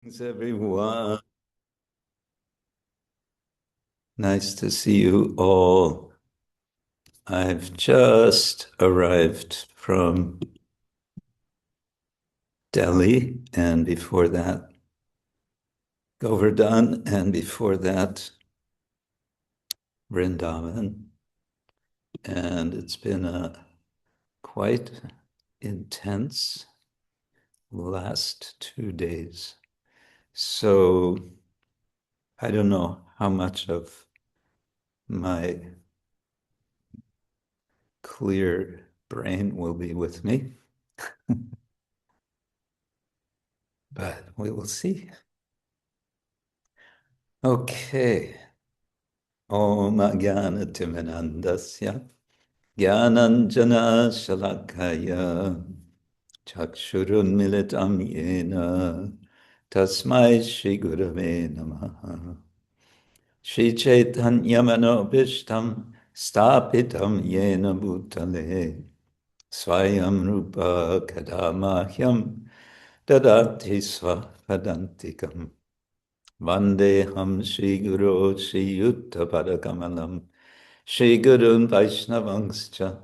Thanks, everyone. Nice to see you all. I've just arrived from Delhi, and before that, Govardhan, and before that, Vrindavan. And it's been a quite intense last 2 days. So I don't know how much of my clear brain will be with me, but we will see. Okay. Om Jnana-timirandasya Jnananjana Shalakaya Chakshurunmilitam Yena Tasmai Shri Gurave Namaha Shri Chaitanya Manobishtam Stapitam Yena Bhutale Swayam Rupa Kadamahyam Dadati Swapadantikam Vandeham Shri Guru Shri Yutta Padakamalam Shri Gurun Vaishnavangscha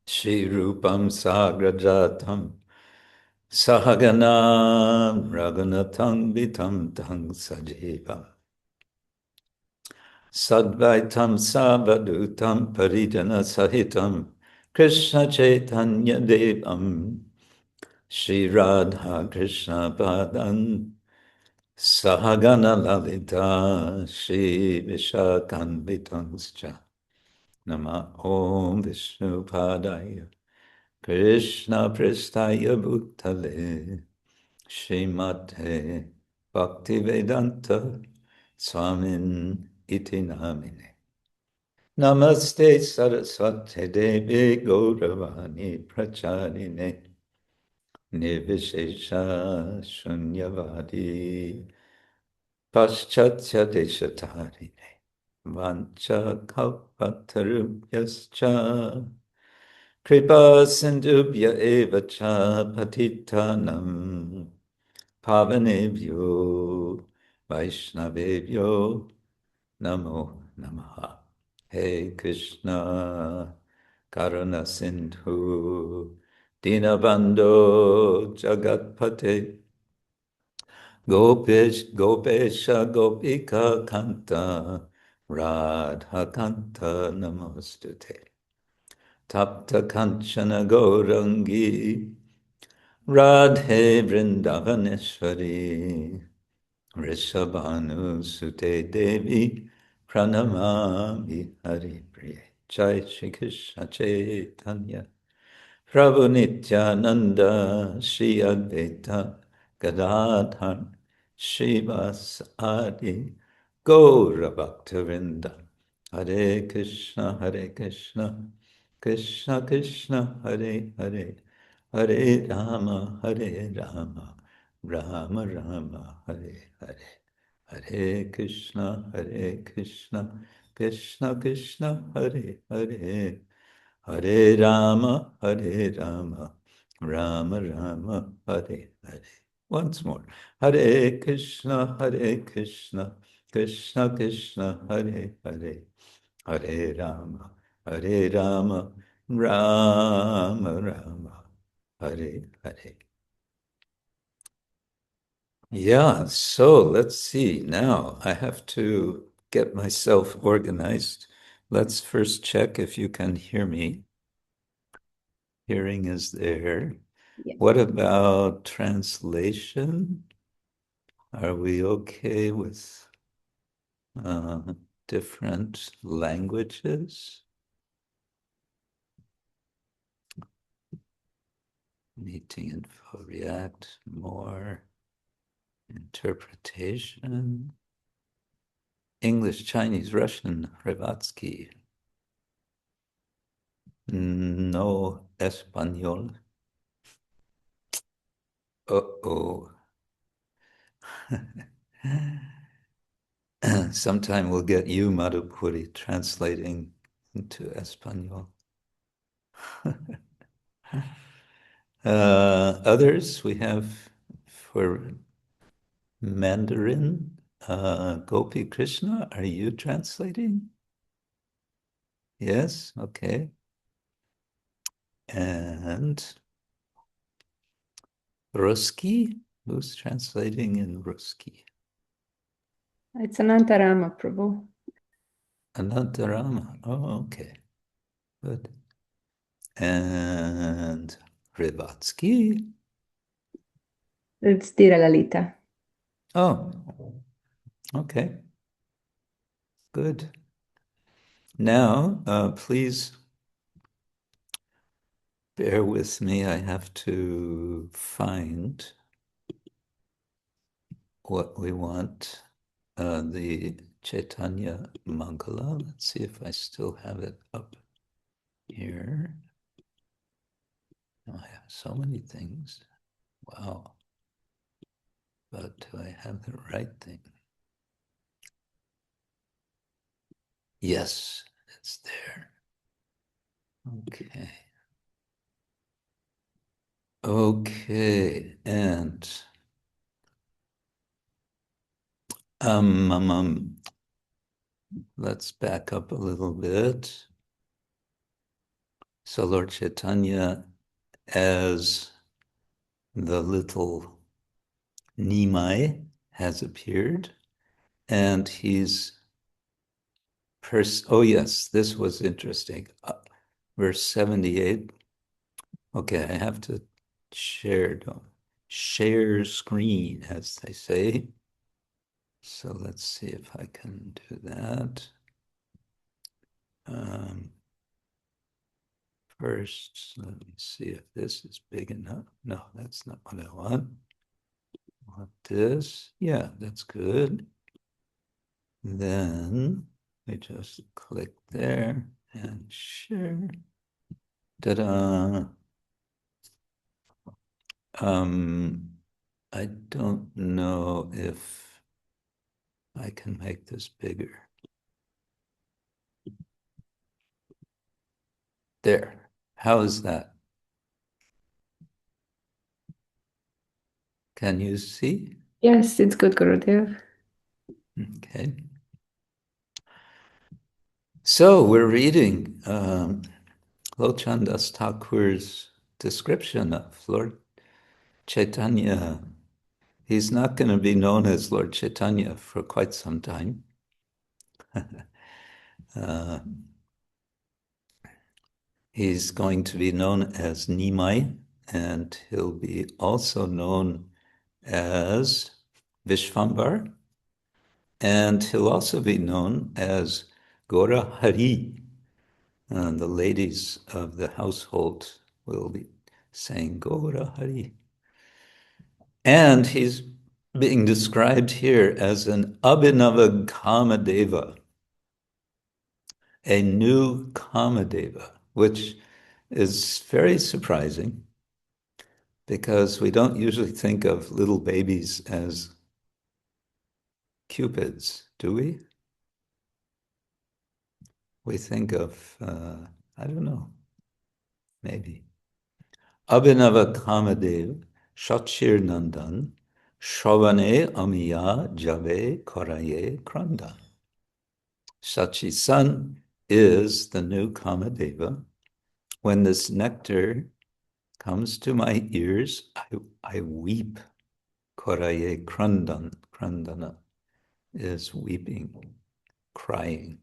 Shri Rupam Sagrajatam Sahaganam Raghunatham Vitam Tang Sajivam Sadvaitam Savadutam Parijana Sahitam Krishna Chaitanya Devam Shri Radha Krishna Padan Sahagana Lalita Shri Vishakanvitangscha Nama Om Vishnu Padaya Krishna Prestaya Bhutale Srimate Bhaktivedanta Swamin Iti Namine Namaste Saraswate Devi Gauravani Pracharine Nirvishesha Shunyavadi Paschatya Deshatarine Vancha Kalpatarubhyascha Kripa Sindhubhya Evacha Patitanam Pavanebhyo Vaishnavebhyo Namo Namaha. Hey Krishna Karuna Sindhu Dinabando Jagatpate Gopesha Gopika Kanta Radha Kanta Namostute Tapta Kanchana Gaurangi Radhe Vrindavaneshwari Rishabhanu Sute Devi Pranamami Hari Priya Jai Shri Krishna Chaitanya Prabhu Nityananda Shri Advaita Gadadhar Shivasadi Gaura Bhaktavinda Hare Krishna Hare Krishna Krishna Krishna Hare Hare Hare Rama Hare Rama Rama Rama Hare Hare Hare Krishna Hare Krishna Krishna Krishna Hare Hare Hare Rama, Hare Rama, Rama Rama, Hare Hare. Once more. Hare Krishna, Hare Krishna, Krishna Krishna, Hare Hare. Hare Rama, Hare Rama, Rama Rama, Hare Hare. Yeah, so let's see. Now I have to get myself organized. Let's first check if you can hear me. Hearing is there. Yeah. What about translation? Are we okay with different languages? Meeting info, React, more interpretation. English, Chinese, Russian, Revatsky. No Espanol. Uh-oh. Sometime we'll get you, Madhupuri, translating into Espanol. Others we have for Mandarin. Gopi Krishna, are you translating? Yes, okay. And Ruski? Who's translating in Ruski? It's Anantarama Prabhu. Anantarama. Oh, okay. Good. And Rivatsky. It's Dira Lalita. Oh, okay. Good. Now, please bear with me. I have to find what we want. The Chaitanya Mangala. Let's see if I still have it up here. Oh, I have so many things. Wow. But do I have the right thing? Yes, it's there. Okay. Okay. And let's back up a little bit. So Lord Chaitanya, as the little Nimai, has appeared, and he's oh yes, this was interesting. Verse 78. Okay, I have to share screen, as they say. So let's see if I can do that. First, let me see if this is big enough. No, that's not what I want. I want this. Yeah, that's good. Then I just click there and share. Ta-da! I don't know if I can make this bigger. There. How is that? Can you see? Yes, it's good, Gurudev. Okay. So we're reading Lochandas Thakur's description of Lord Chaitanya. He's not going to be known as Lord Chaitanya for quite some time. He's going to be known as Nimai, and he'll be also known as Vishvambar, and he'll also be known as Gora Hari. And the ladies of the household will be saying Gora Hari. And he's being described here as an Abhinava Kamadeva, a new Kamadeva, which is very surprising because we don't usually think of little babies as cupids, do we? We think of, I don't know, maybe. Abhinava Kamadev, Shachir Nandan, Shravane Amiya Jave Koraye Krandan. Shachi's son is the new Kamadeva. When this nectar comes to my ears, I weep. Koraye Krandan. Krandana is weeping, crying.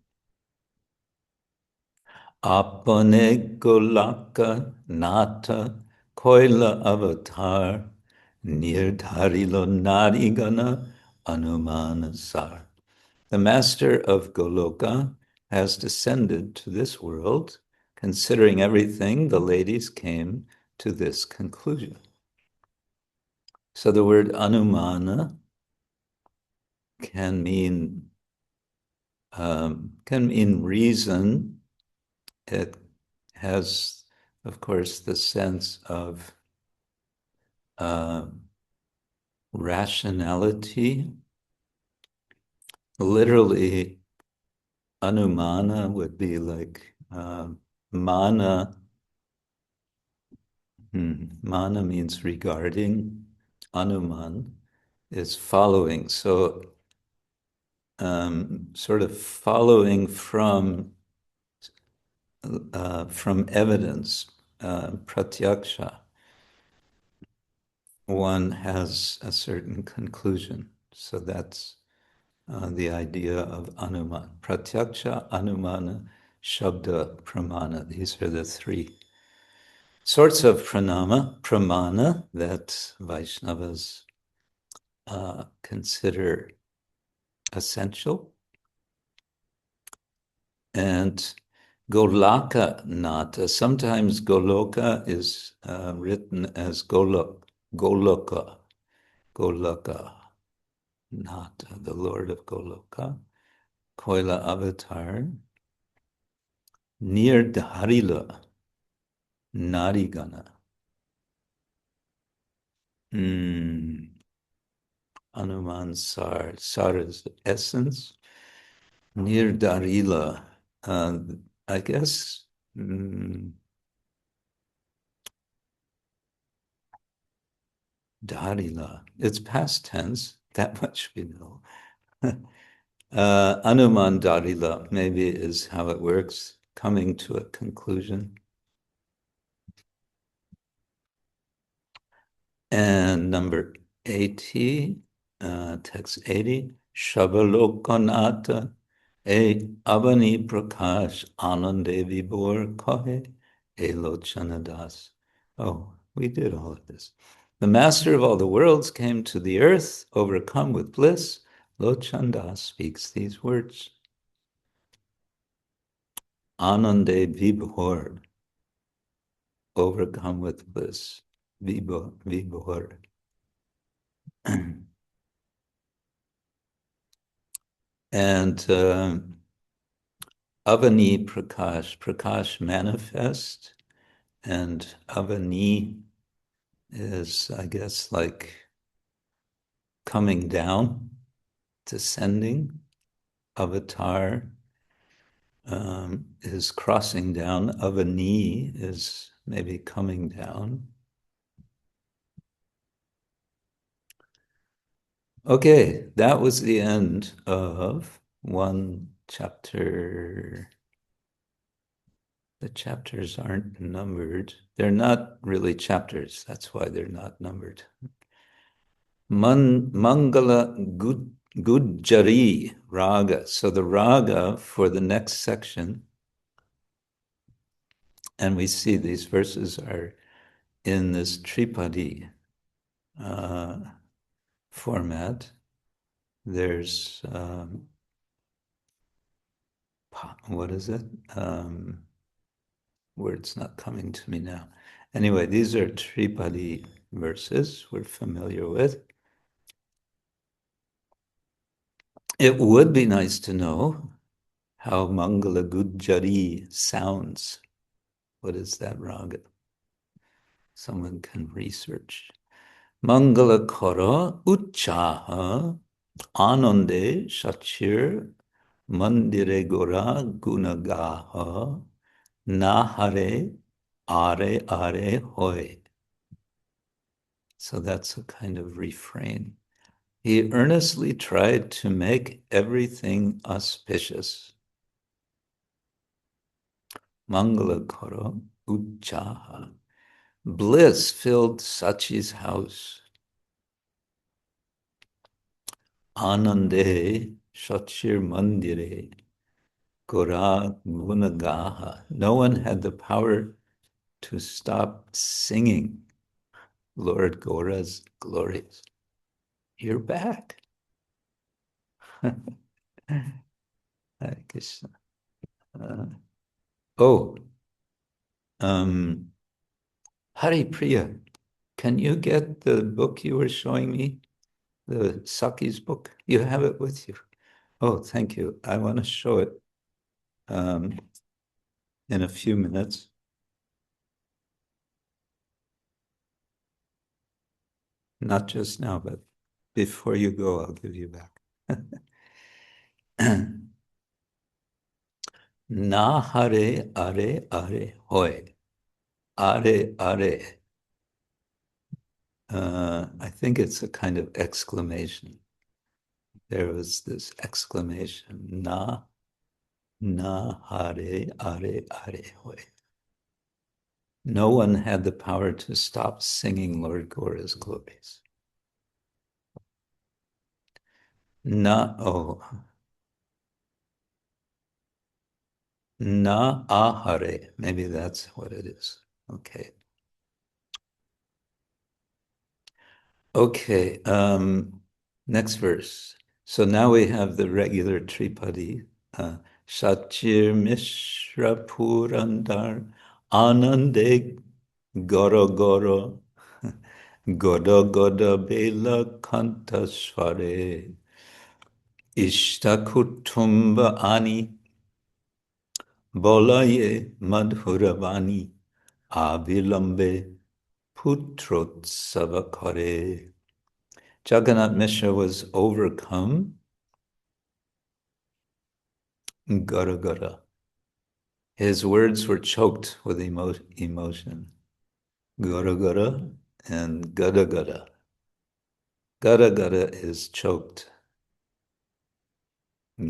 Apane Golaka Nata Koila Avatar Nirdharilo Narigana Anumanasar. The master of Goloka has descended to this world. Considering everything, the ladies came to this conclusion. So the word Anumana can mean reason. It has, of course, the sense of rationality. Literally, Anumana would be like mana. Mana means regarding. Anuman is following. So sort of following from evidence, pratyaksha, one has a certain conclusion. So that's the idea of anuman. Pratyaksha, anumana, shabda, pramana. These are the three sorts of pramana that Vaishnavas consider essential. And Golaka Nata, sometimes Goloka is written as Golok, Goloka, Golaka Nata, the Lord of Goloka, Koila Avatar, Nir Dharila, Narigana. Anuman Sar. Sar is essence. Nir Dharila, I guess. Dharila. It's past tense. That much we know. Anuman Dharila maybe is how it works, coming to a conclusion. And number 80, text 80, Shabalokanata e Avani Prakash Anande Vibhor Kahe Elochanadas. Oh, we did all of this. The master of all the worlds came to the earth, overcome with bliss. Lochandas speaks these words. Anande Vibhor, overcome with bliss. Vibhor. And Avani Prakash, Prakash manifest, and Avani is, I guess, like coming down, descending. Avatar is crossing down. Avani is maybe coming down. Okay, that was the end of one chapter. The chapters aren't numbered. They're not really chapters. That's why they're not numbered. Mangala Gujari Raga. So the raga for the next section, and we see these verses are in this Tripadi format. There's, what is it? Word's not coming to me now. Anyway, these are Tripadi verses we're familiar with. It would be nice to know how Mangala Gujari sounds. What is that raga? Someone can research. Mangala Kara Uchaha Anande Shachir Mandire Gora Gunagaha Nahare Are Are Hoy. So that's a kind of refrain. He earnestly tried to make everything auspicious. Mangala Kara Uchaha. Bliss filled Sachi's house. Anande Shachir Mandire Gora Gunagaha. No one had the power to stop singing Lord Gora's glories. You're back. Hare Krishna. Hari Priya, can you get the book you were showing me? The Saki's book? You have it with you. Oh, thank you. I want to show it in a few minutes. Not just now, but before you go, I'll give you back. Na hare are are hoy. Are are. I think it's a kind of exclamation. There was this exclamation, na hare are hoy. No one had the power to stop singing Lord Gaura's glories. Na ahare. Maybe that's what it is. Okay. Okay. Next verse. So now we have the regular Tripadi. Shachir Mishra Purandar Anande Goro Goro Goda Goda Bela Kanta Sware Ishtakutumba Ani Bolaye Madhuravani Avilambe Putrotsava Kare. Jagannath Mishra was overcome. Gara Gara. His words were choked with emotion. Gara Gara and Gada Gada. Gada Gada is choked.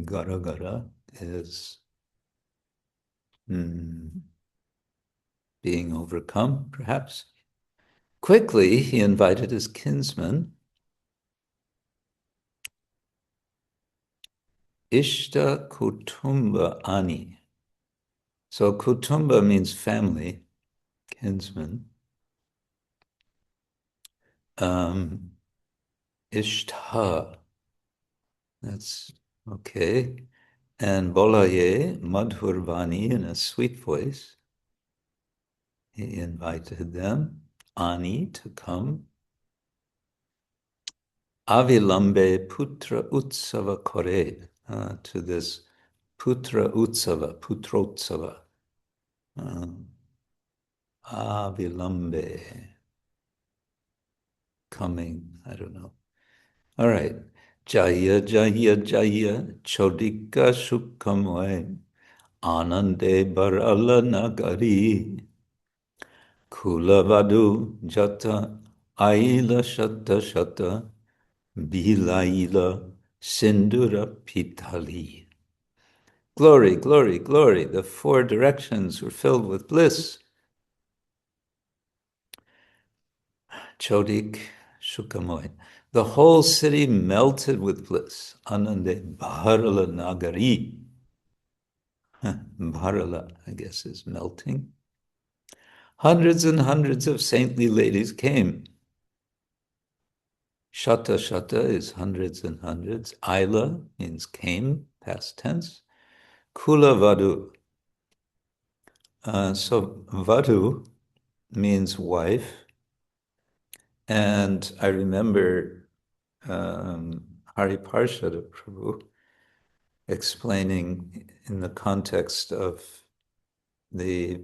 Gara Gara is being overcome, perhaps. Quickly, he invited his kinsman, Ishta Kutumba Ani. So Kutumba means family, kinsman. Ishtha, that's okay. And Bolaye, Madhurvani, in a sweet voice, he invited them, Ani, to come. Avilambe Putra Utsava Kore, to this Putra Utsava, Putrotsava. Avilambe, coming, I don't know. All right. Jaya, Jaya, Jaya, Chodika Sukhamwe, Anande Barala Nagari, Kulavadu Jata, Aila Shata Shata, Bilaila Sindura Pitali. Glory, glory, glory. The four directions were filled with bliss. Chodik Shukamoy. The whole city melted with bliss. Anande Bharala Nagari. Bharala, I guess, is melting. Hundreds and hundreds of saintly ladies came. Shata Shata is hundreds and hundreds. Aila means came, past tense. Kula Vadu. So Vadu means wife. And I remember Hari Parshada Prabhu explaining in the context of the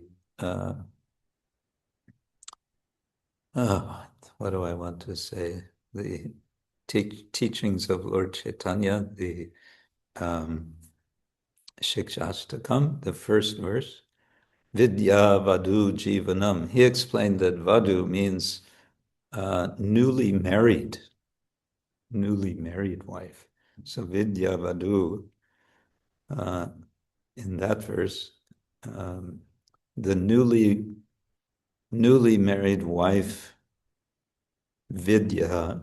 what do I want to say? The teachings of Lord Chaitanya, the Shikshastakam, the first verse, Vidya Vadu Jivanam. He explained that Vadu means newly married wife. So Vidya Vadu, in that verse, the newly married wife, Vidya,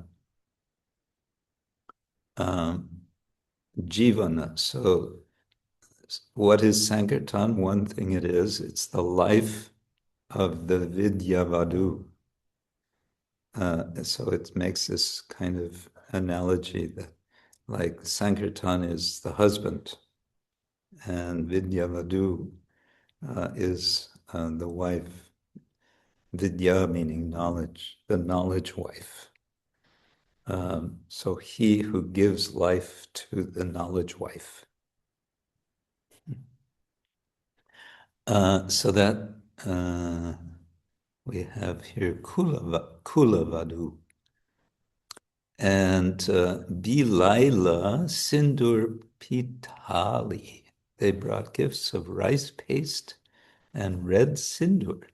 Jivana. So what is Sankirtan? One thing it is, it's the life of the Vidya Vadu. So it makes this kind of analogy that like Sankirtan is the husband and Vidya Vadu is the wife. Vidya meaning knowledge, the knowledge wife. So he who gives life to the knowledge wife. So that we have here Kula Vadu. And Bilaila Sindur Pitali. They brought gifts of rice paste and red sindur.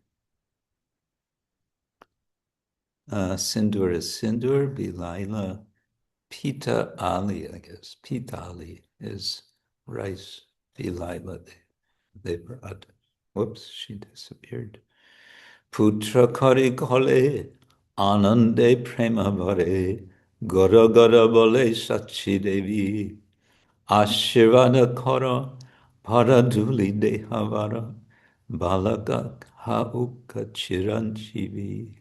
Sindur is Sindur, Bilaila, Pita Ali, I guess. Pita Ali is rice. Bilaila, they brought. Whoops, she disappeared. Putra kari kole, anande prema vare, gora gora bole sachi devi, ashirvada kara, paraduli dehavara, balaka hauka chiranjivi.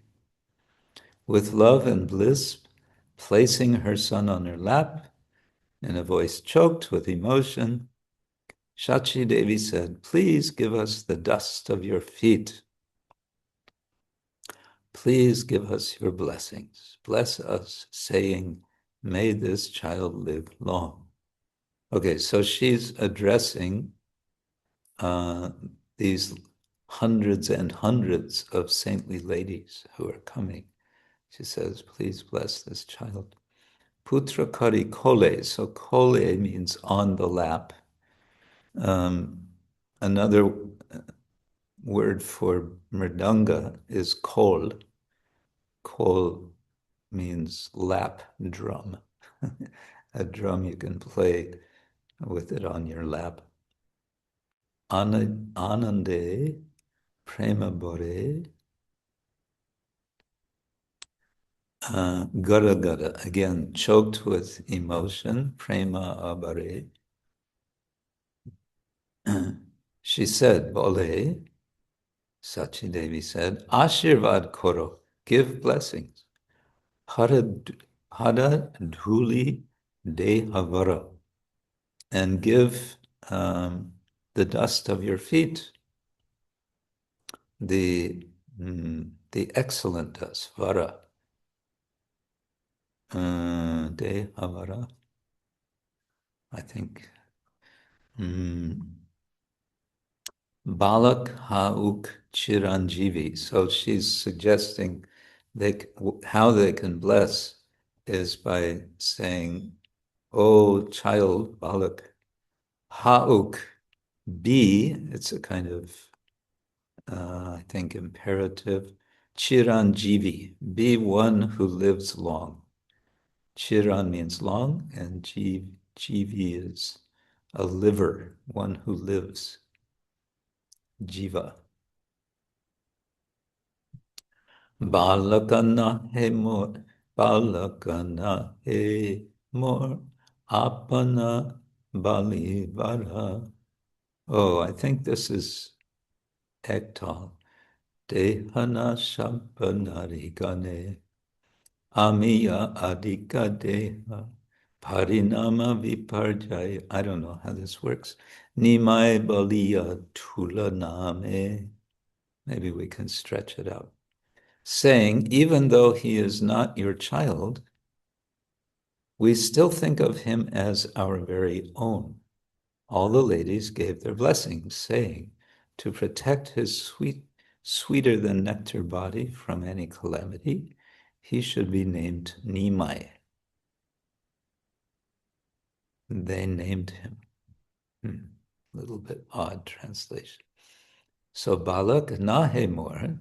With love and bliss, placing her son on her lap, in a voice choked with emotion, Shachi Devi said, "Please give us the dust of your feet. Please give us your blessings. Bless us, saying, may this child live long." Okay, so she's addressing these hundreds and hundreds of saintly ladies who are coming. She says, please bless this child. Putra kari kole. So kole means on the lap. Another word for mridanga is kol. Kol means lap drum. A drum you can play with it on your lap. Anande, prema bore, gada gada, again, choked with emotion, prema abare. She said, Bole, Sachi Devi said, Ashirvad koro, give blessings. Hara dhuli de havara, and give the dust of your feet, the excellent dust, vara, de havara, I think. Balak hauk chiranjivi. So she's suggesting how they can bless is by saying, "Oh, child, Balak, hauk, be." It's a kind of, I think, imperative. Chiranjivi, be one who lives long. Chiran means long, and jivi is a liver, one who lives. Jiva. Balakana he mor, balakana he mor, apana balivara. Oh, I think this is Ektal. Dehana shampanarigane, amiya adika deha, parinama viparjaya. I don't know how this works. Nimai baliya tulaname. Maybe we can stretch it out. Saying, even though he is not your child, we still think of him as our very own. All the ladies gave their blessings, saying, to protect his sweeter than nectar body from any calamity, he should be named Nimai. They named him. Little bit odd translation. So Balak Nahemor.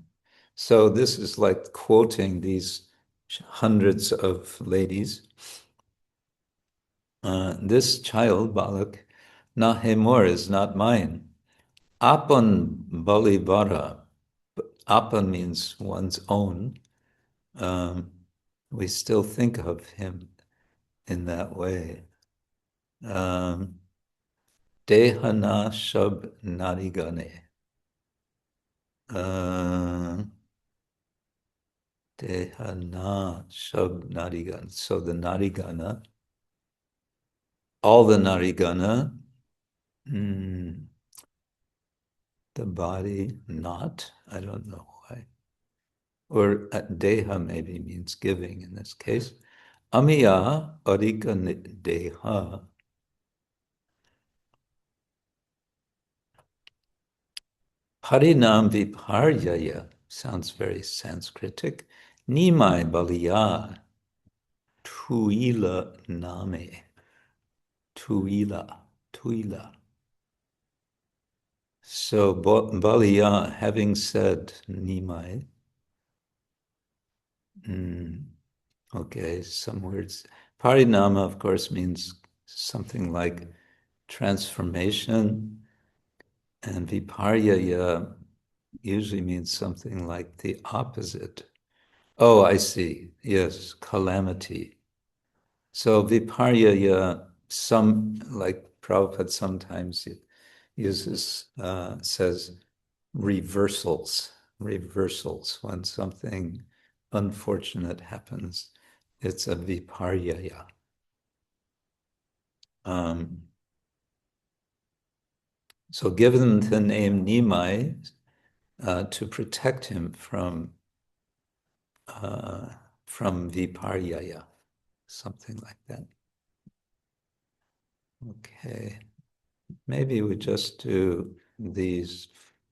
So this is like quoting these hundreds of ladies. This child, Balak, Nahemor, is not mine. Apan Balivara. Apan means one's own. We still think of him in that way. Dehana Shab Narigane. Dehana Shab Narigana. So the Narigana, all the Narigana, the body not, I don't know why. Or deha maybe means giving in this case. Amiya arika deha. Harinam viparyaya sounds very Sanskritic. Nimai baliya tuila name. Tuila. So baliya, having said Nimai, Okay, some words. Parinama, of course, means something like transformation, and viparyaya usually means something like the opposite. Oh, I see. Yes, calamity. So viparyaya, like Prabhupada sometimes uses, says reversals, when something unfortunate happens. It's a viparyaya. So given the name Nimai to protect him from viparyaya, something like that. Okay, maybe we just do these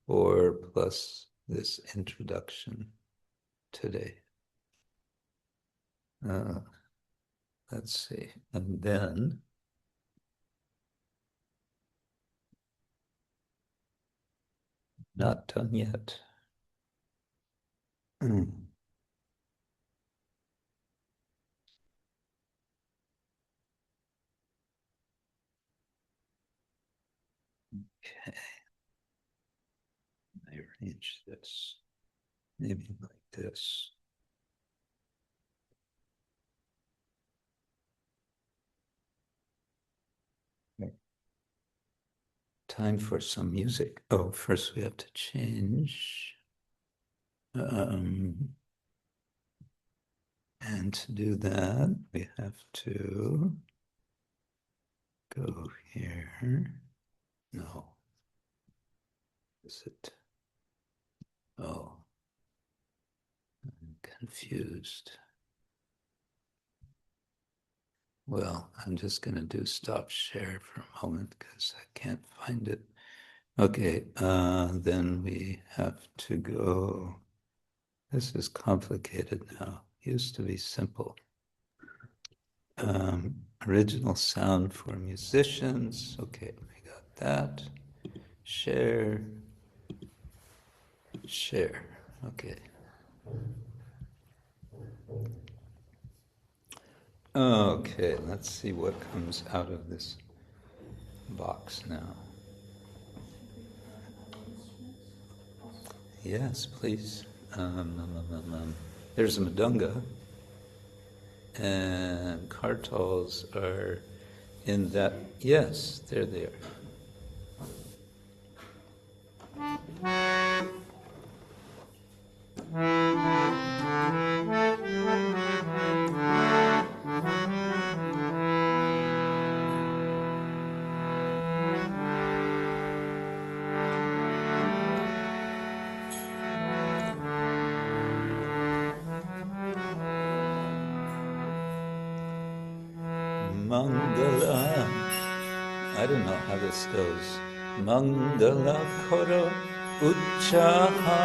4 plus this introduction today. Let's see, and then not done yet. Okay, I arrange this maybe like this. Okay. Time for some music. Oh, first we have to change. And to do that, we have to go here. No. Is it? Oh, I'm confused. Well, I'm just going to do stop share for a moment because I can't find it. Okay, then we have to go. This is complicated now. Used to be simple. Original sound for musicians. Okay, we got that. Share. Share. Okay. Okay, let's see what comes out of this box now. Yes, please. There's a madunga, and kartals are in that. Yes, there they are. Mangala, I don't know how this goes. Mangala koro uchaha,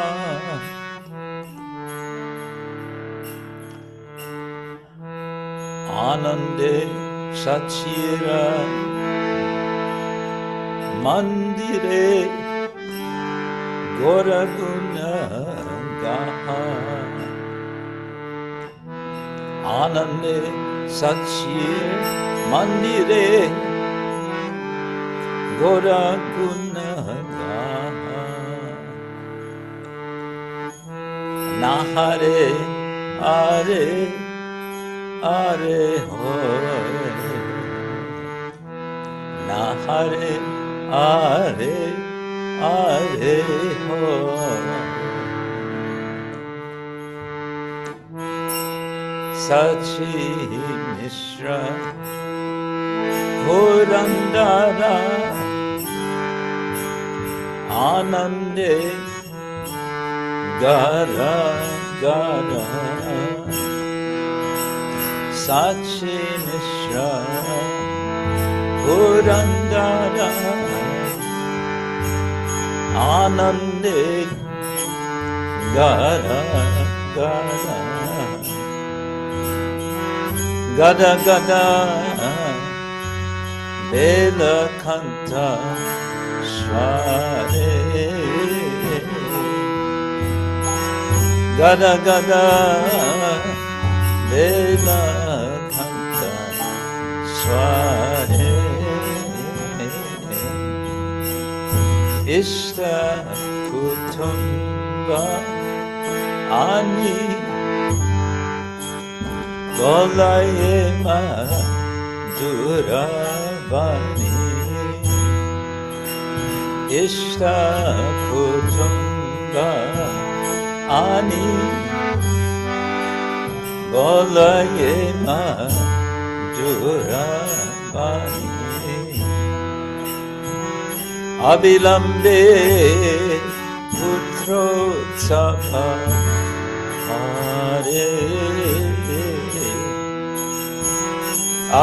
anande sachira, mandire goraguna gaha, anande sachira. Mandire Gora Gunaga Nahare Are Are Hoy Nahare Are Are Hoy Sachi Mishra Purandara Anande Gara Gara Sachi Mishra Purandara Anande Gara Gara Gada Gada Bela Kanta Share Gada Gada Vela Kanta Sware Ishta Kutumba Ani Golayema Duravani Ishta Kutumba Ani Golayema Duravani Abilambe Putro Tsapa Hare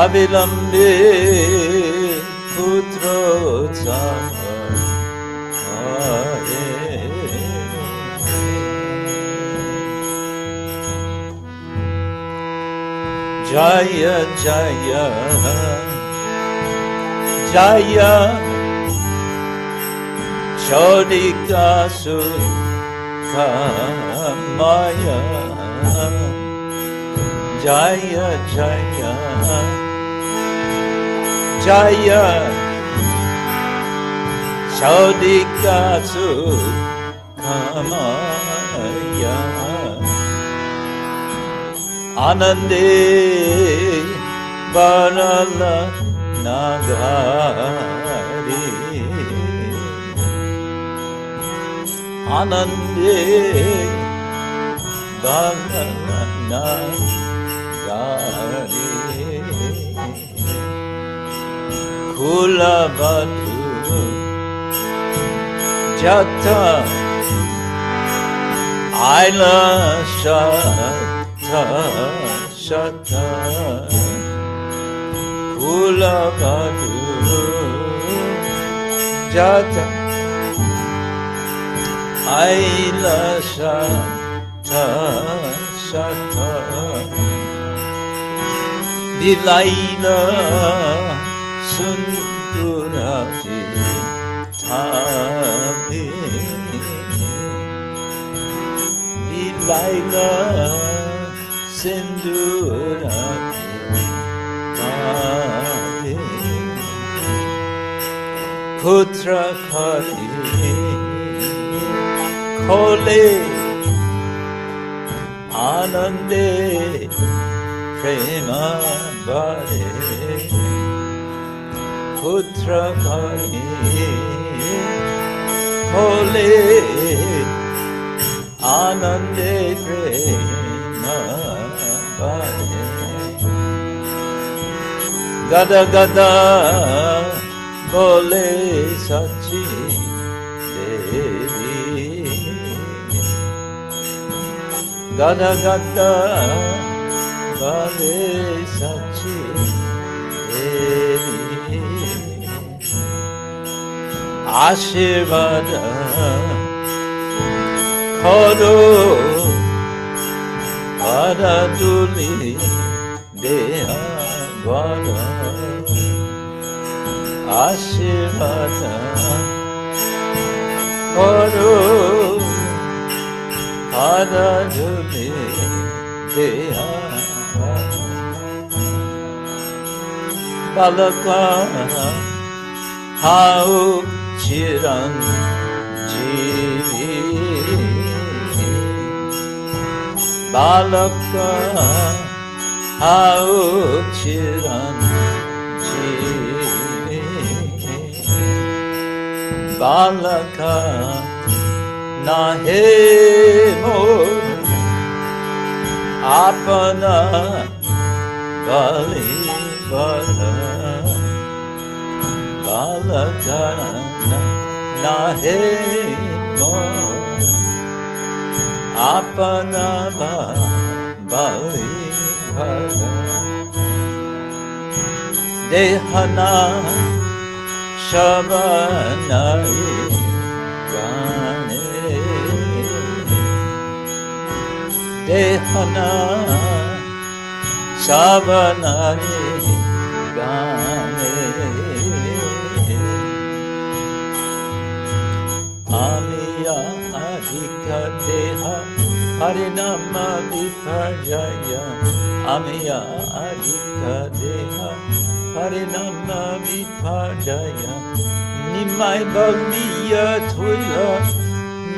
Abilambe Putro Tsapa Hare Jaya Jaya Jaya Chodikasu Kamaya Jaya Jaya Jaya Chodikasu Kamaya Anande Barala Nagari Anande Barala Nagari Kulabatu Jata Aila Shata Shata Kulabatu Jata Aila Shata Shata Vilaila Sundurati Tabi Vilaila Sindurati Tabi Putra Kali Kole Anande Prema Bhare Putra Kali Kole Anande Prema Bhare Gada Gada Bole Sachi Devi Gada Gada Bole Sachi Devi Ashirvada Koro Varaduli Deha Vada Ashirvada Koro Varaduli Deha Vada Balaka Hau Chiran Jivi Balaka Hau Chiran Jivi Balaka Nahe Mor Apana Bali Bala Balaka Nahe Mor Apana Bali Bala Dehana Shabanai Gane Dehana Shabanai Gane Amiya Adhika Deha Harinama Viparjaya Amiya Adita Deha Harinama Viparjaya Nimai Bhavniya Tuila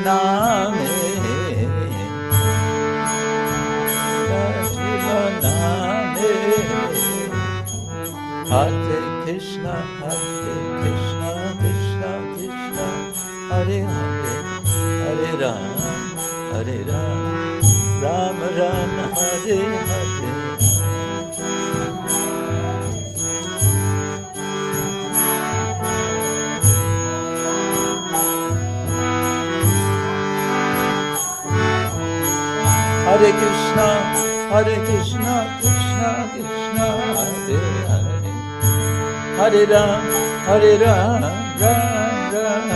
Name Tuila Name Hare Krishna Krishna Krishna Hare Hare Hare Ram Ram Hare Hare Hare Krishna Krishna Krishna Hare Hare Hare Ram Ram Hare Hare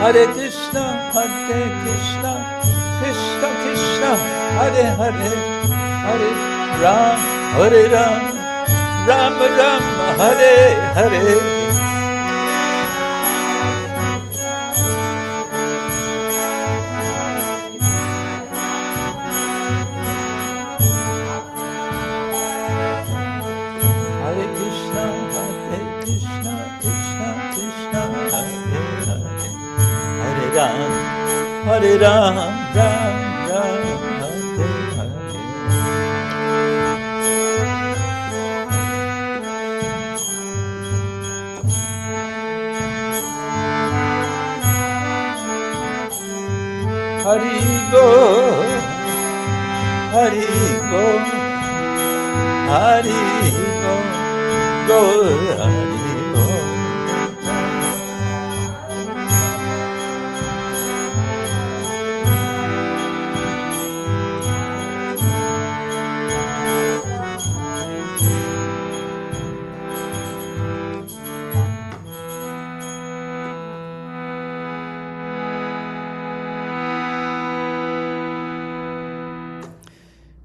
Hare Krishna Krishna Krishna Hare Hare Hare Ram Ram Hare Hare Hare Krishna Krishna Krishna Hare Hare Hare Ram Ram Hare Hare Hari Go Hari Go Hari Go Go Hari Go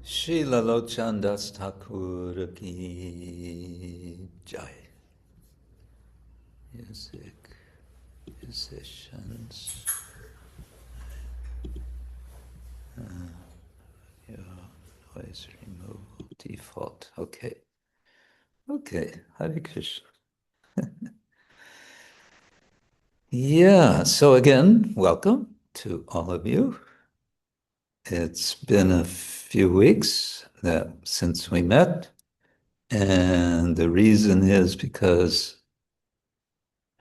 Srila Lochandas Thakur ki jai. Musicians. Noise removal default. Okay. Hare Krishna. Yeah, so again, welcome to all of you. It's been a few weeks since we met, and the reason is because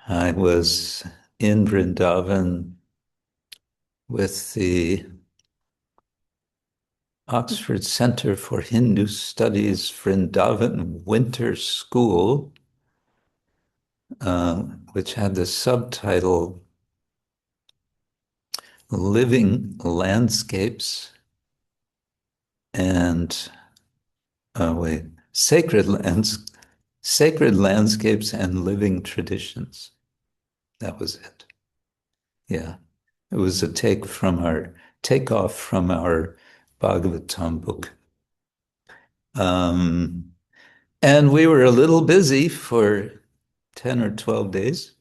I was in Vrindavan with the Oxford Center for Hindu Studies Vrindavan Winter School, which had the subtitle Living Landscapes and Sacred Landscapes and Living Traditions. That was it. Yeah. It was a takeoff from our Bhagavatam book. And we were a little busy for 10 or 12 days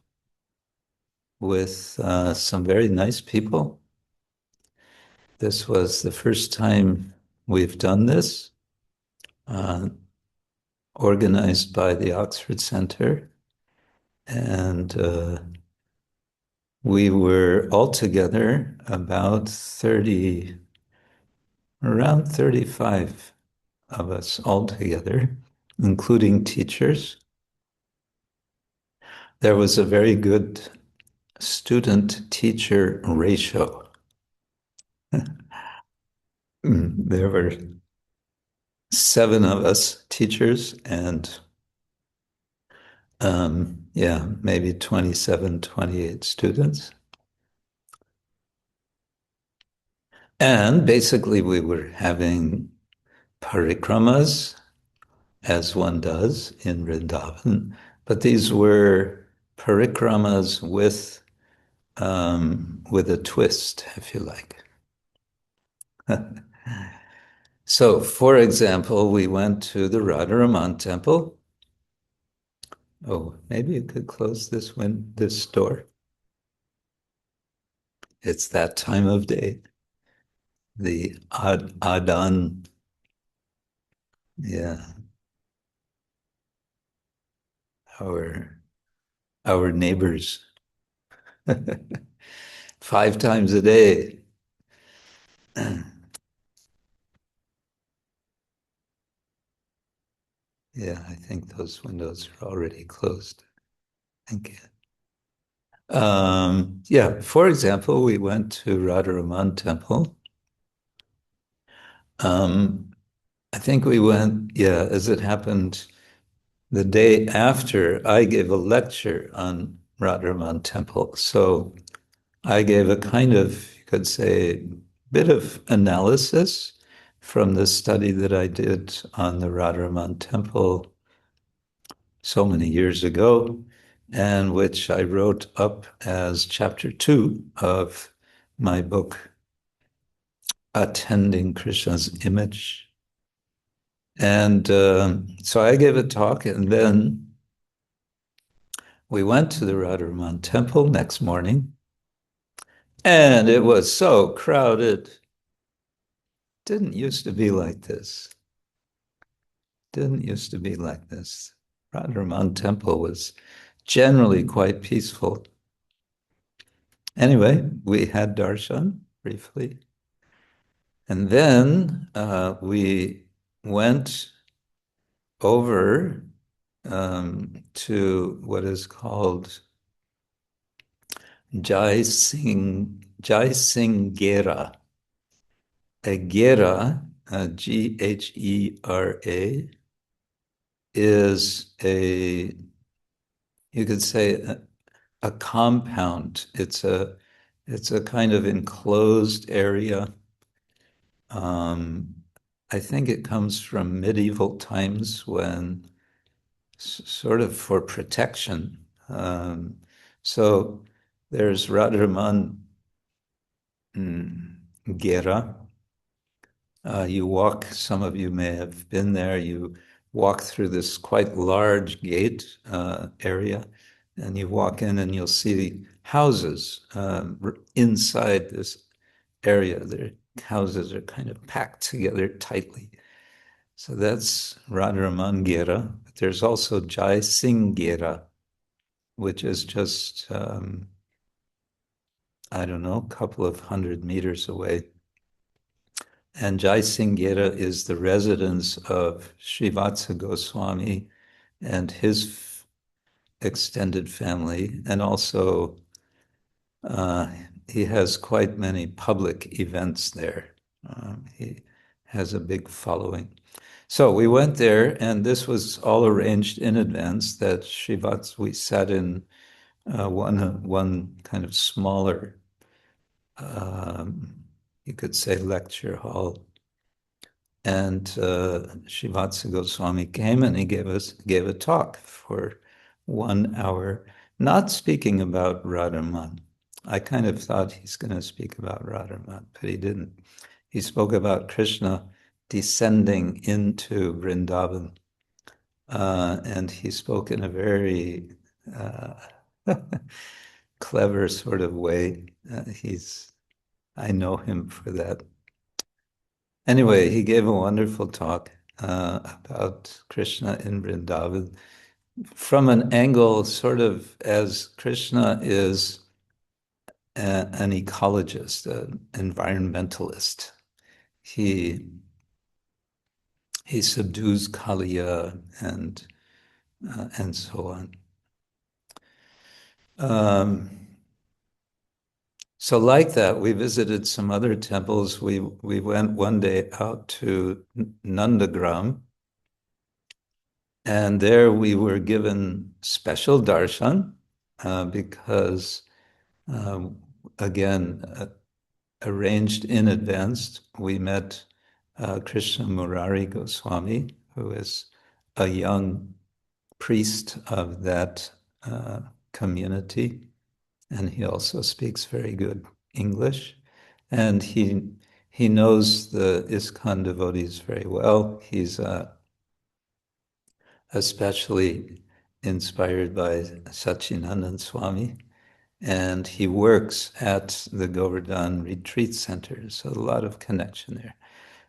with some very nice people. This was the first time we've done this, organized by the Oxford Center. And we were altogether around 35 of us altogether, including teachers. There was a very good student-teacher ratio. There were 7 of us teachers and maybe 27, 28 students. And basically we were having parikramas, as one does in Vrindavan, but these were parikramas with a twist, if you like. So, for example, we went to the Radharaman temple. Oh, maybe you could close this door. It's that time of day. The Adan, yeah, our our neighbors, 5 times a day. Yeah, I think those windows are already closed. Thank you. Yeah, for example, we went to Radharaman Temple. Um, I think we went, yeah, as it happened the day after I gave a lecture on Radharaman Temple. So I gave a kind of, you could say, bit of analysis from the study that I did on the Radharaman Temple so many years ago, and which I wrote up as chapter 2 of my book, Attending Krishna's Image. And so I gave a talk, and then we went to the Radharaman temple next morning, and it was so crowded. Didn't used to be like this. Didn't used to be like this. Radharaman temple was generally quite peaceful. Anyway, we had darshan briefly. And then we went over to what is called Jai Singh Gera. A gera, Ghera, is you could say, a compound. It's a kind of enclosed area. Um, I think it comes from medieval times when sort of for protection. So there's Radharaman Gera. You walk, some of you may have been there, you walk through this quite large gate area, and you walk in and you'll see houses inside this area. Their houses are kind of packed together tightly. So that's Radharaman Gera. But there's also Jai Singh Gera, which is just, I don't know, a couple of 100 meters away. And Jai Singh Gera is the residence of Srivatsa Goswami and his extended family. And also, uh, he has quite many public events there. He has a big following. So we went there, and this was all arranged in advance that Srivatsa, we sat in one kind of smaller, you could say, lecture hall. And Shivatsa Goswami came and he gave a talk for 1 hour, not speaking about Radharman. I kind of thought he's going to speak about Radharman, but he didn't. He spoke about Krishna descending into Vrindavan, and he spoke in a very uh, clever sort of way. I know him for that. Anyway, he gave a wonderful talk about Krishna in Vrindavan from an angle sort of as Krishna is an ecologist, an environmentalist. He he subdues Kaliya and so on. So like that, we visited some other temples. We went one day out to Nandagram, and there we were given special darshan because, again, arranged in advance. We met Krishna Murari Goswami, who is a young priest of that community, and he also speaks very good English. And he knows the ISKCON devotees very well. He's especially inspired by Satchidananda Swami, and he works at the Govardhan Retreat Center, so a lot of connection there.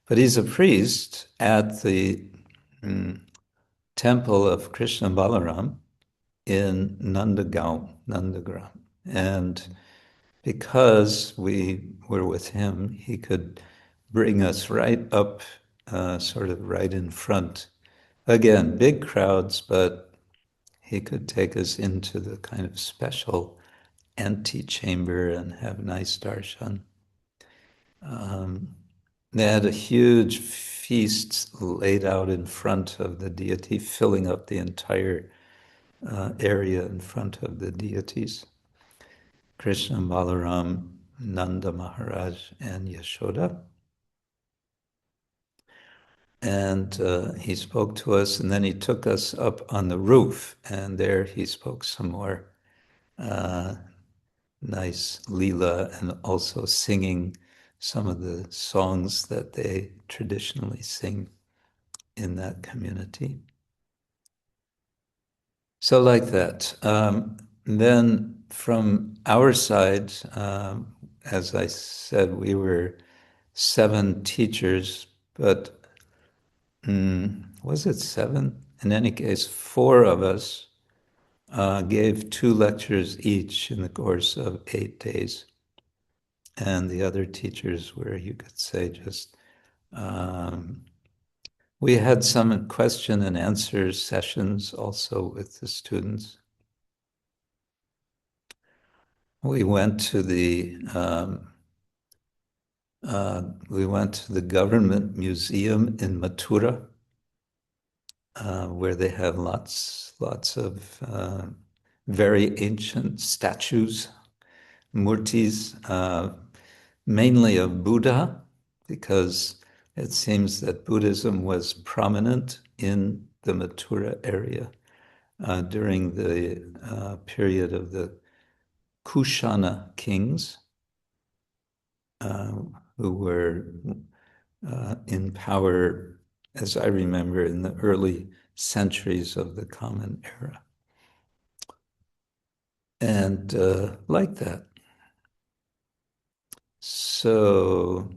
But he's a priest at the temple of Krishna Balaram in Nandagram. And because we were with him, he could bring us right up, sort of right in front. Again, big crowds, but he could take us into the kind of special antechamber and have nice darshan. They had a huge feast laid out in front of the deity, filling up the entire area in front of the deities. Krishna, Balaram, Nanda Maharaj, and Yashoda. And he spoke to us, and then he took us up on the roof, and there he spoke some more nice lila, and also singing some of the songs that they traditionally sing in that community. So like that. Then from our side, as I said, we were 7 teachers, but was it 7? In any case, 4 of us gave 2 lectures each in the course of 8 days. And the other teachers were, you could say, just we had some question and answer sessions also with the students. We went to the government museum in Mathura, where they have lots of very ancient statues, murtis, mainly of Buddha, because it seems that Buddhism was prominent in the Mathura area during the period of the Kushana kings, who were in power, as I remember, in the early centuries of the Common Era. And like that. So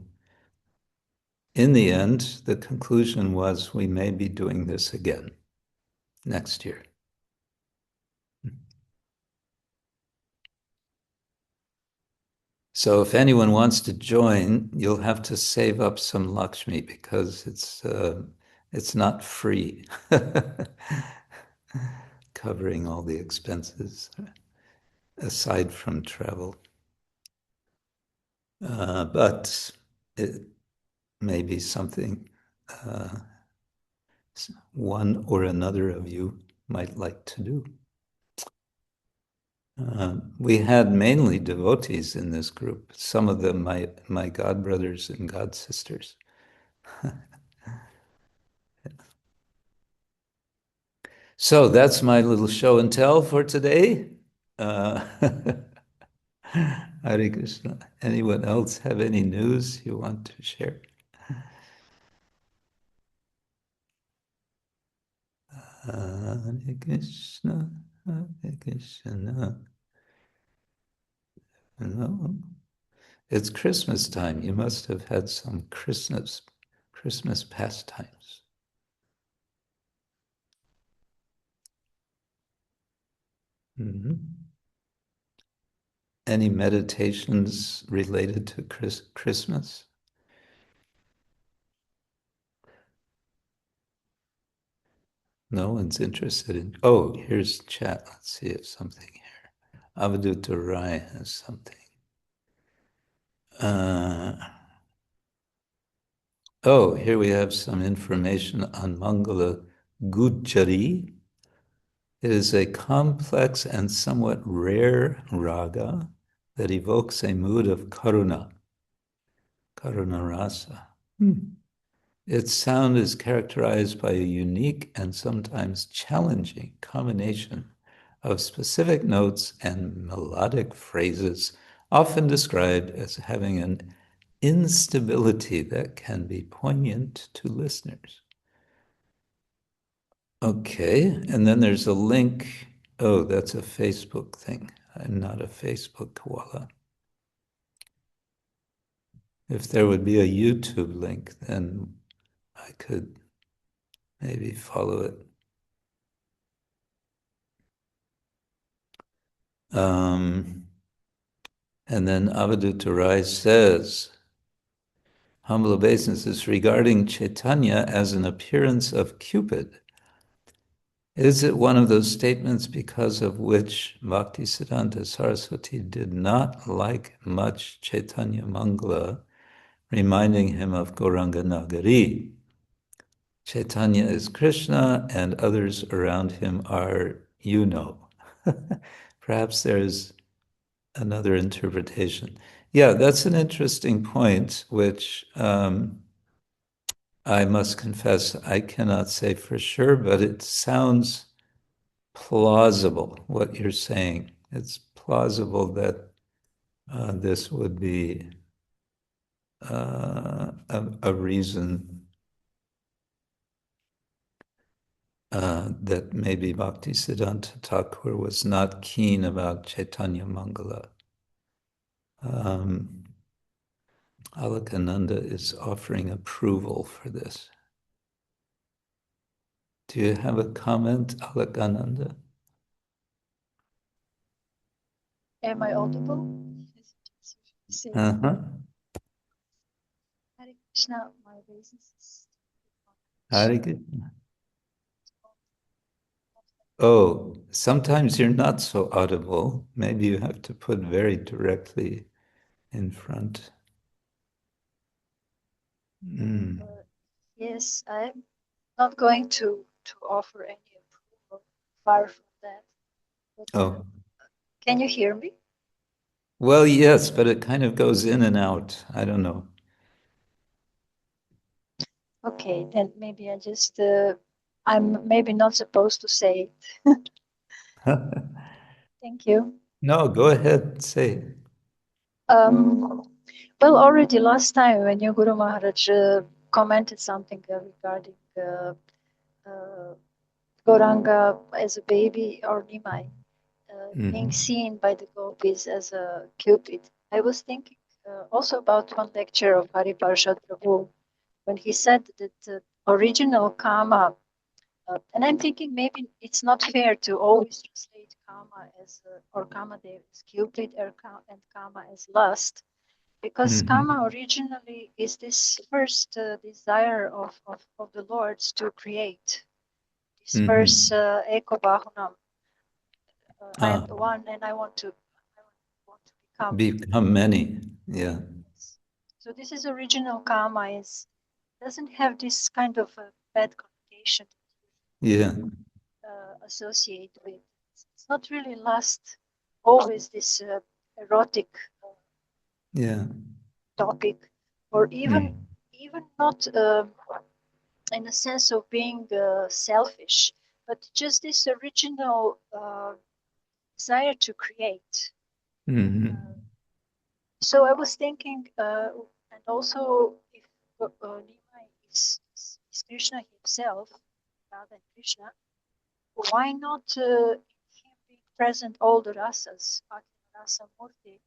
in the end, the conclusion was we may be doing this again next year. So if anyone wants to join, you'll have to save up some Lakshmi, because it's not free, covering all the expenses aside from travel. But it may be something one or another of you might like to do. We had mainly devotees in this group, some of them my godbrothers and godsisters. So that's my little show and tell for today. Hare Krishna. Anyone else have any news you want to share? Hare Krishna, Hare Krishna. No, it's Christmas time. You must have had some Christmas pastimes. Mm-hmm. Any meditations related to Christmas? No one's interested in. Oh, here's chat. Let's see if something here. Avadutta Rai has something. Oh, here we have some information on Mangala Gujari. It is a complex and somewhat rare raga that evokes a mood of karuna rasa. Its sound is characterized by a unique and sometimes challenging combination of specific notes and melodic phrases, often described as having an instability that can be poignant to listeners. Okay, and then there's a link. Oh, that's a Facebook thing. I'm not a Facebook koala. If there would be a YouTube link, then I could maybe follow it. And then Avadutta Rai says, humble obeisances regarding Chaitanya as an appearance of Cupid. Is it one of those statements because of which Bhaktisiddhanta Saraswati did not like much Chaitanya Mangala, reminding him of Gauranga Nagari? Chaitanya is Krishna and others around him are, you know. Perhaps there's another interpretation. Yeah, that's an interesting point, which I must confess I cannot say for sure, but it sounds plausible what you're saying. It's plausible that this would be a reason that maybe Bhaktisiddhanta Thakur was not keen about Chaitanya Mangala. Alakananda is offering approval for this. Do you have a comment, Alakananda? Am I audible? Uh-huh. Hare Krishna, my obeisances. Very good. Oh, sometimes you're not so audible. Maybe you have to put very directly in front. Yes, I'm not going to offer any approval. Far from that. But Oh, can you hear me? well, yes, but it kind of goes in and out. I don't know. Okay, then maybe I just I'm maybe not supposed to say it. Thank you. No, go ahead, say. Well, already last time when your Guru Maharaj commented something regarding Gauranga as a baby or Nimai being seen by the gopis as a cupid, I was thinking also about one lecture of Hari Parshad Prabhu when he said that the original karma, and I'm thinking maybe it's not fair to always translate karma as or karma as cupid and karma as lust, because karma originally is this first desire of the Lord's to create, this first eko bahunam. I am the one, and I want to become. Become many, yeah. So this is original karma. Is doesn't have this kind of bad connotation. Yeah. Associate with. It's not really lust. Always this erotic Yeah. topic, or even not in a sense of being selfish, but just this original desire to create. So I was thinking, and also if Nimai is Krishna himself, rather than Krishna, why not him being present all the rasas, Rasa Murti,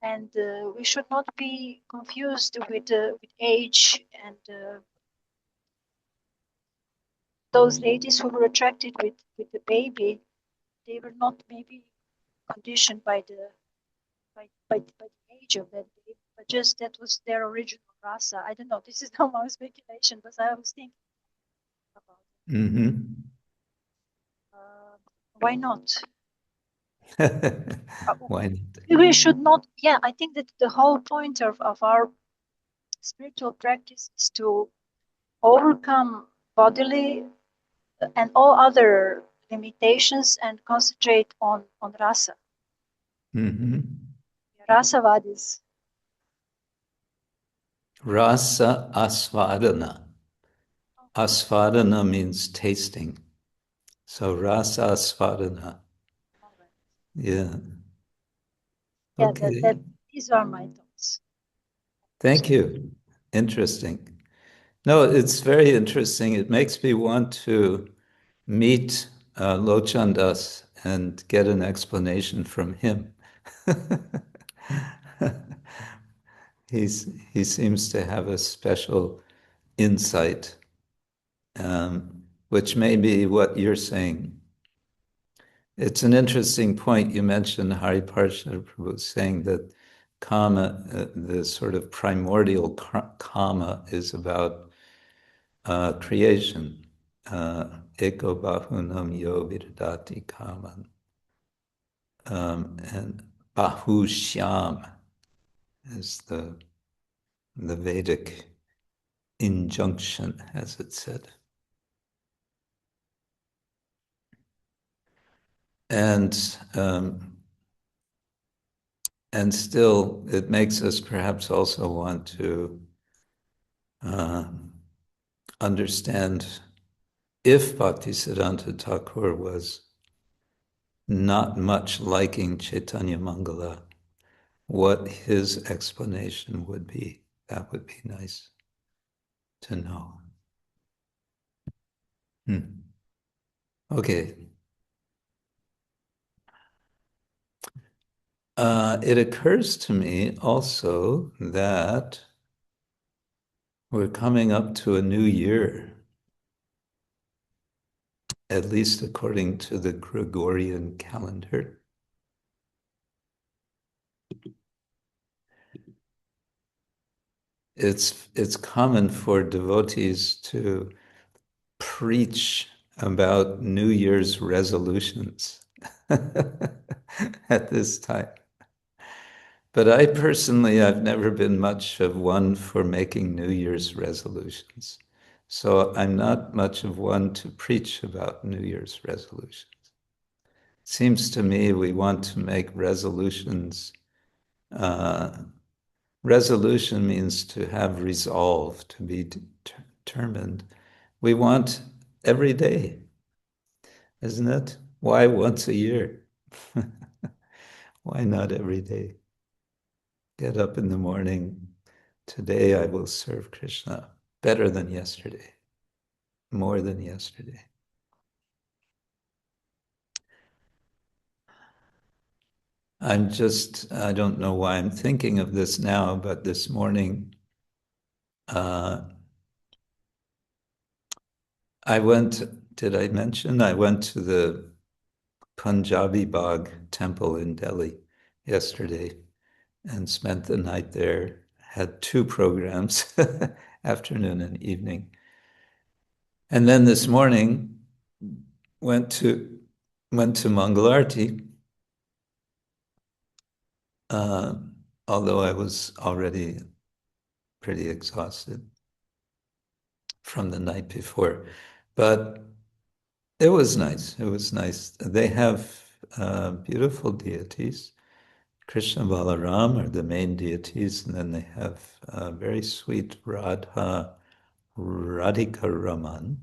and we should not be confused with age and those ladies who were attracted with the baby, they were not maybe conditioned by the age of that baby, but just that was their original rasa. I don't know. This is not my speculation, but I was thinking about it. Why not? Why not? We should not. Yeah, I think that the whole point of our spiritual practice is to overcome bodily and all other limitations and concentrate on rasa. Rasavadis. Rasa asvadana. Asvadana means tasting. So rasa asvadana. Yeah. Yeah, Okay. that these are my thoughts. Thank you. Interesting. No, it's very interesting. It makes me want to meet Lochan Das and get an explanation from him. He seems to have a special insight, which may be what you're saying. It's an interesting point. You mentioned Hari Parshad Prabhu saying that kama, the sort of primordial kama, is about creation. Eko bahunam yo virdati kaman. And bahu shyam is the Vedic injunction, as it said. And still, it makes us perhaps also want to understand if Bhaktisiddhanta Thakur was not much liking Chaitanya Mangala, what his explanation would be. That would be nice to know. Okay. It occurs to me also that we're coming up to a new year, at least according to the Gregorian calendar. It's common for devotees to preach about New Year's resolutions at this time. But I personally, I've never been much of one for making New Year's resolutions. So I'm not much of one to preach about New Year's resolutions. It seems to me we want to make resolutions. Resolution means to have resolve, to be determined. We want every day, isn't it? Why once a year? Why not every day? Get up in the morning. Today I will serve Krishna better than yesterday, more than yesterday. I don't know why I'm thinking of this now, but this morning did I mention I went to the Punjabi Bagh temple in Delhi yesterday and spent the night there, had 2 programs, afternoon and evening. And then this morning went to Mangalarti, although I was already pretty exhausted from the night before. But it was nice. It was nice. They have beautiful deities. Krishna Balaram are the main deities, and then they have very sweet Radha Radhika Raman,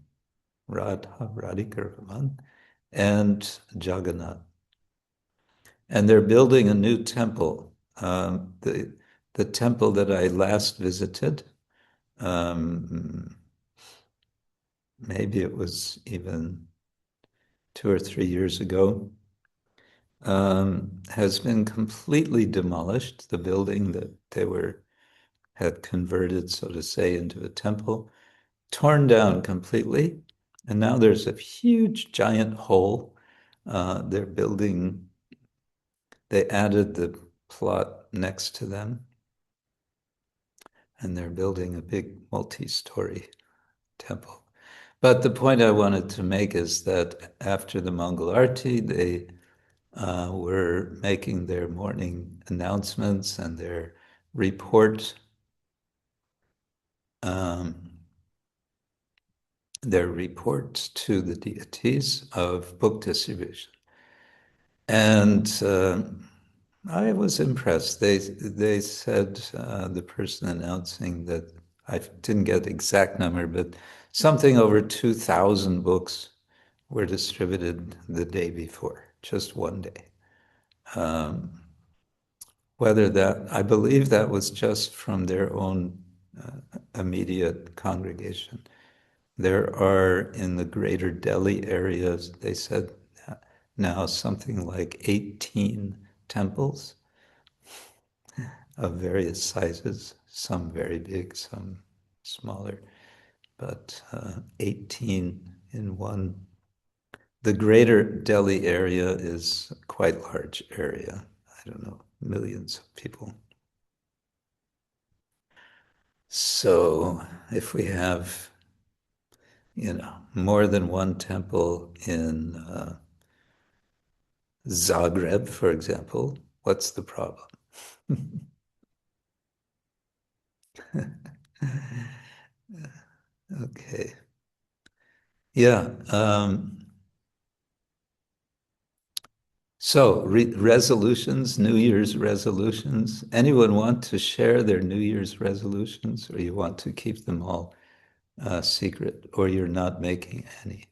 and Jagannath. And they're building a new temple. The temple that I last visited, maybe it was even 2 or 3 years ago, has been completely demolished. The building that they had converted, so to say, into a temple, torn down completely. And now there's a huge, giant hole. They're building, they added the plot next to them, and they're building a big multi-story temple. But the point I wanted to make is that after the Mangal Arti, they were making their morning announcements and their report, to the deities of book distribution. And I was impressed. They said, the person announcing, that I didn't get the exact number, but something over 2,000 books were distributed the day before, just one day. whether that, I believe that was just from their own immediate congregation. There are in the greater Delhi areas, they said now something like 18 temples of various sizes, some very big, some smaller, but 18 in one. The greater Delhi area is a quite large area. I don't know, millions of people. So if we have, more than one temple in Zagreb, for example, what's the problem? Okay. Yeah. So resolutions, New Year's resolutions. Anyone want to share their New Year's resolutions, or you want to keep them all secret, or you're not making any?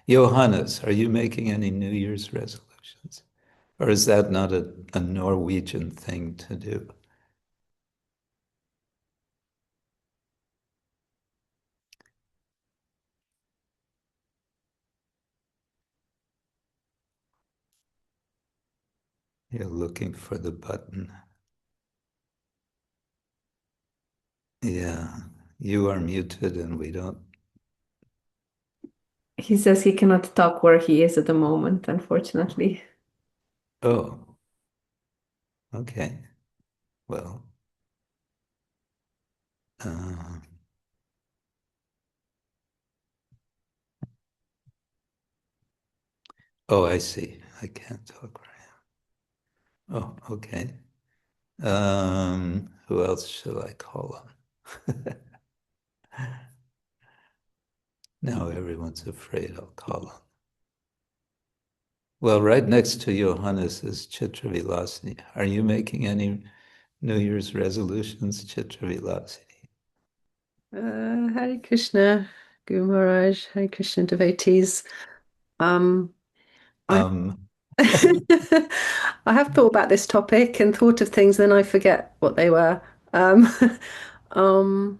Johannes, are you making any New Year's resolutions? Or is that not a Norwegian thing to do? You're looking for the button. Yeah, you are muted and we don't. He says he cannot talk where he is at the moment, unfortunately. Oh, okay. Well, uh, oh, I see. I can't talk right now. Oh, okay. Who else shall I call on? Now everyone's afraid I'll call on. Well, right next to Johannes is Chitra Vilasini. Are you making any New Year's resolutions, Chitra Vilasini? Hare Krishna, Guru Maharaj, Hare Krishna devotees. I Um, I have thought about this topic and thought of things, then I forget what they were. Um, um,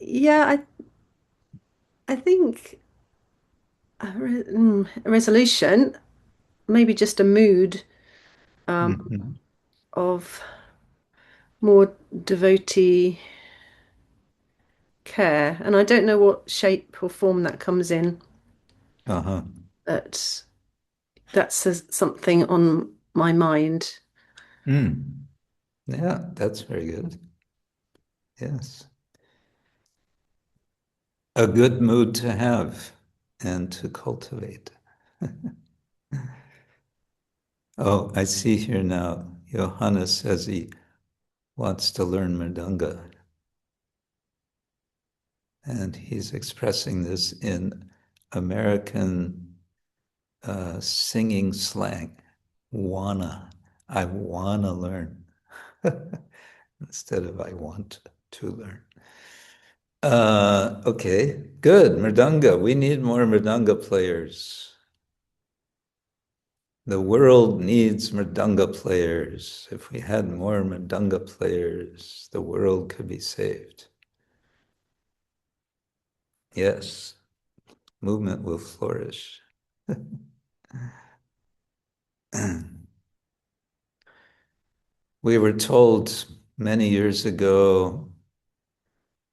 yeah, I think a resolution, maybe just a mood mhm. of more devotee care, and I don't know what shape or form that comes in. Uh-huh. But that's something on my mind. Mm. Yeah, that's very good. Yes. A good mood to have and to cultivate. Oh, I see here now. Johannes says he wants to learn Mridanga. And he's expressing this in American singing slang. Wanna. I wanna learn. Instead of I want to learn. Okay, good. Mridanga. We need more Mridanga players. The world needs Mridanga players. If we had more Mridanga players, the world could be saved. Yes, movement will flourish. We were told many years ago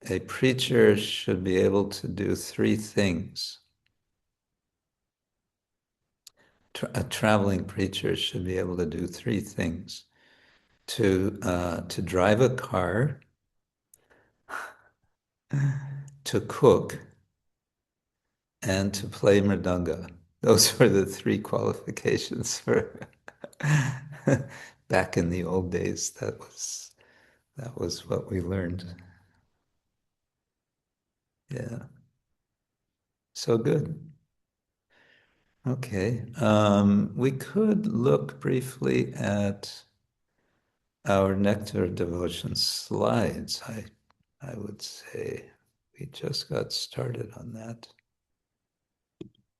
a preacher should be able to do three things. A traveling preacher should be able to do three things: to drive a car, to cook, and to play mridanga. Those were the three qualifications for back in the old days. That was what we learned. Yeah. So good. Okay. We could look briefly at our Nectar Devotion slides. I would say we just got started on that.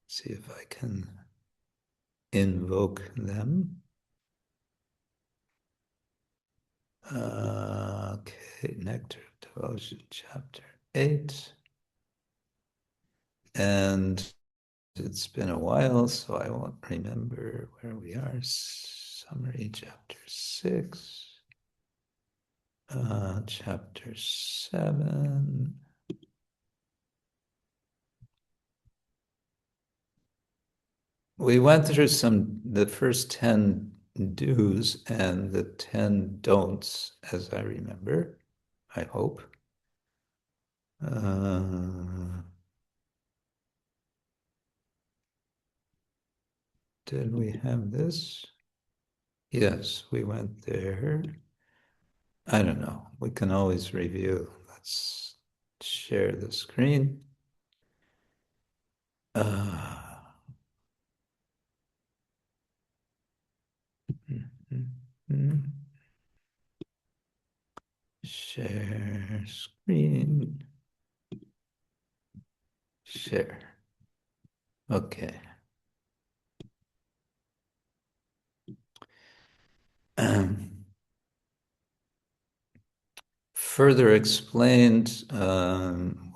See if I can invoke them. Okay, Nectar of Devotion, chapter 8. And it's been a while, so I won't remember where we are. Summary, chapter 6. Chapter 7. We went through the first 10 do's and the 10 don'ts, as I remember, I hope. Did we have this? Yes, we went there. I don't know. We can always review. Let's share the screen. Share screen. Share. Okay. Further explained.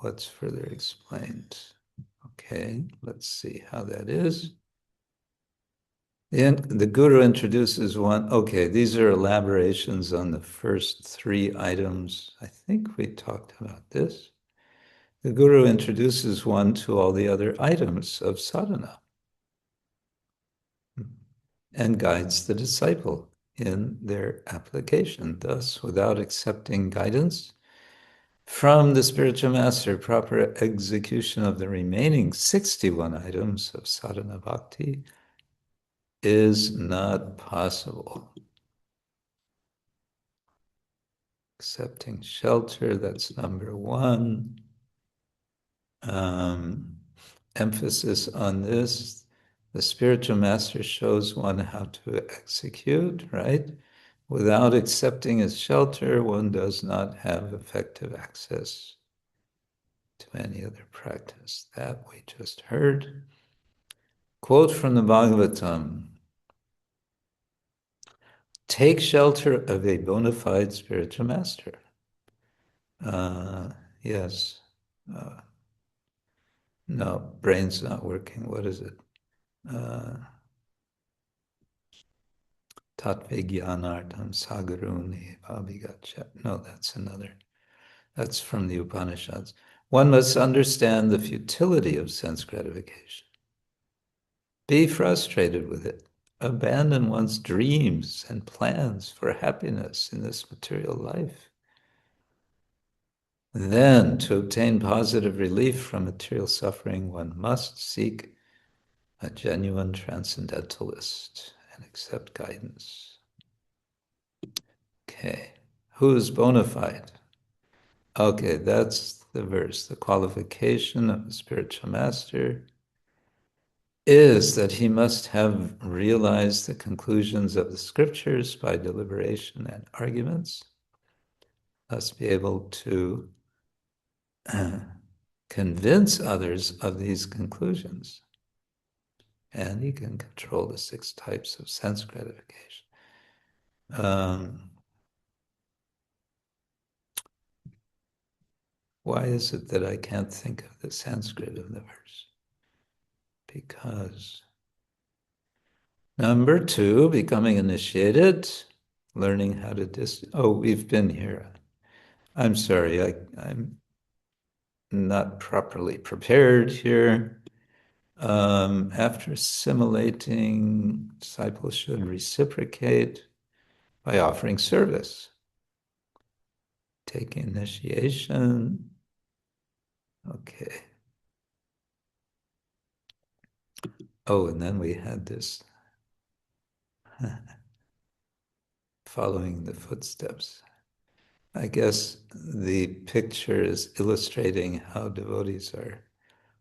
What's further explained? Okay, let's see how that is. The Guru introduces one. Okay, these are elaborations on the first 3 items. I think we talked about this. The Guru introduces one to all the other items of sadhana and guides the disciple in their application. Thus, without accepting guidance from the spiritual master, proper execution of the remaining 61 items of sadhana bhakti is not possible. Accepting shelter, that's number 1. Emphasis on this. The spiritual master shows one how to execute, right? Without accepting his shelter, one does not have effective access to any other practice. That we just heard. Quote from the Bhagavatam. Take shelter of a bona fide spiritual master. Yes. No, brain's not working. What is it? Tatvigyanartam sagaruni bhavigacha. No, that's another. That's from the Upanishads. One must understand the futility of sense gratification. Be frustrated with it. Abandon one's dreams and plans for happiness in this material life. Then, to obtain positive relief from material suffering, one must seek a genuine transcendentalist and accept guidance. Okay, who's bona fide? Okay, that's the verse. The qualification of a spiritual master is that he must have realized the conclusions of the scriptures by deliberation and arguments, thus be able to convince others of these conclusions. And he can control the 6 types of sense gratification. Why is it that I can't think of the Sanskrit of the verse? Because number 2, becoming initiated, learning how to we've been here. I'm sorry, I'm not properly prepared here. After assimilating, disciples should reciprocate by offering service, taking initiation. Okay. Oh, and then we had this following the footsteps. I guess the picture is illustrating how devotees are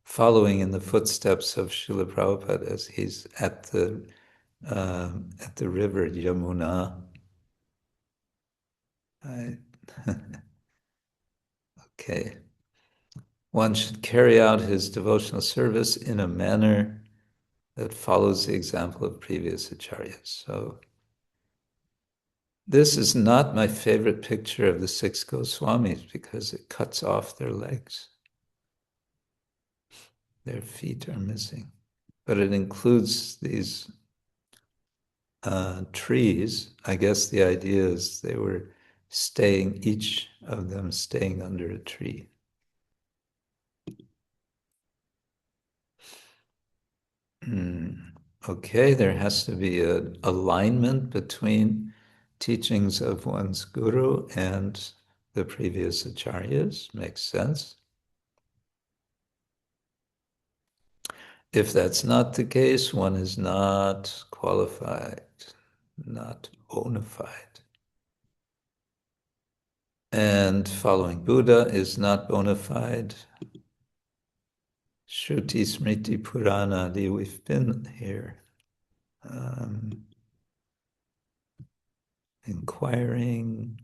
following in the footsteps of Srila Prabhupada as he's at the river Yamuna. Okay. One should carry out his devotional service in a manner that follows the example of previous acharyas. So This is not my favorite picture of the six Goswamis because it cuts off their legs. Their feet are missing. But it includes these trees. I guess the idea is they were staying, each of them staying under a tree. Okay, there has to be an alignment between teachings of one's guru and the previous acharyas. Makes sense. If that's not the case, one is not qualified, not bona fide. And following Buddha is not bona fide. Shruti, Smriti, Purana, we've been here. Inquiring.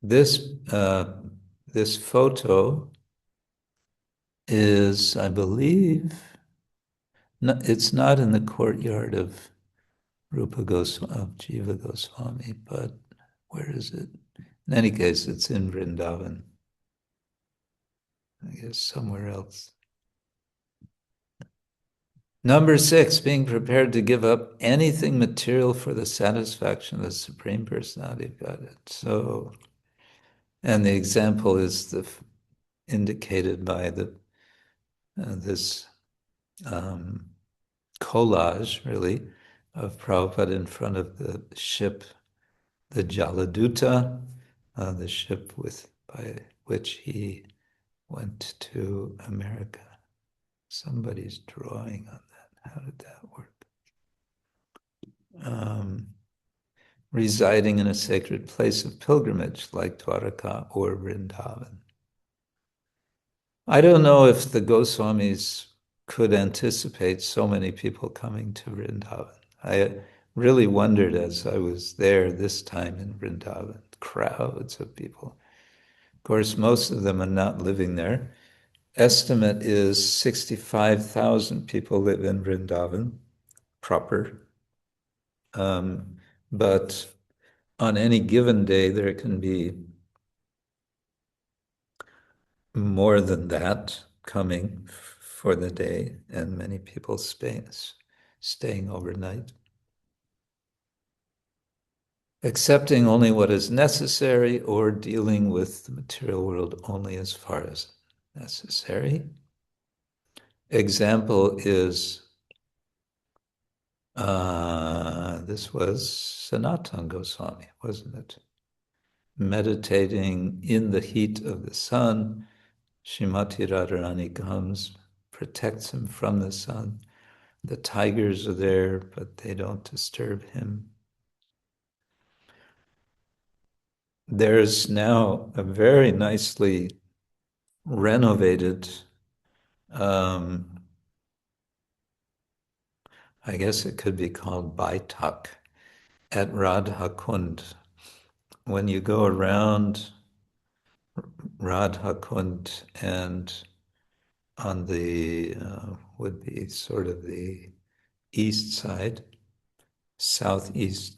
This photo is, I believe, it's not in the courtyard of Rupa Goswami, of Jiva Goswami, but where is it? In any case, it's in Vrindavan. I guess somewhere else. Number 6, being prepared to give up anything material for the satisfaction of the Supreme Personality of Godhead. So, and the example is indicated by this collage, really, of Prabhupada in front of the ship, the Jaladuta, the ship by which he went to America. Somebody's drawing on that. How did that work? Residing in a sacred place of pilgrimage like Dwaraka or Vrindavan. I don't know if the Goswamis could anticipate so many people coming to Vrindavan. I really wondered as I was there this time in Vrindavan, crowds of people. Of course, most of them are not living there. Estimate is 65,000 people live in Vrindavan proper. But on any given day, there can be more than that coming for the day, and many people staying overnight. Accepting only what is necessary or dealing with the material world only as far as necessary. Example is, this was Sanatana Goswami, wasn't it? Meditating in the heat of the sun, Shrimati Radharani comes, protects him from the sun. The tigers are there, but they don't disturb him. There's now a very nicely renovated, I guess it could be called Baitak, at Radha Kund. When you go around Radha Kund and on the, would be sort of the east side, southeast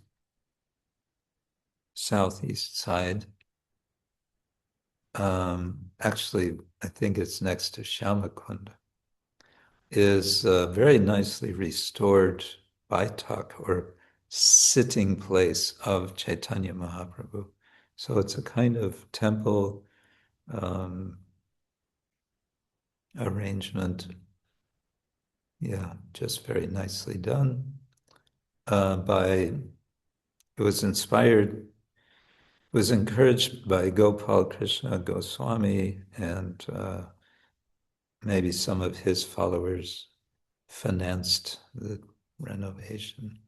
side. Actually, I think it's next to Shyamakund, is a very nicely restored Baitak or sitting place of Chaitanya Mahaprabhu. So it's a kind of temple arrangement. Yeah, just very nicely done. It was encouraged by Gopal Krishna Goswami, and maybe some of his followers financed the renovation.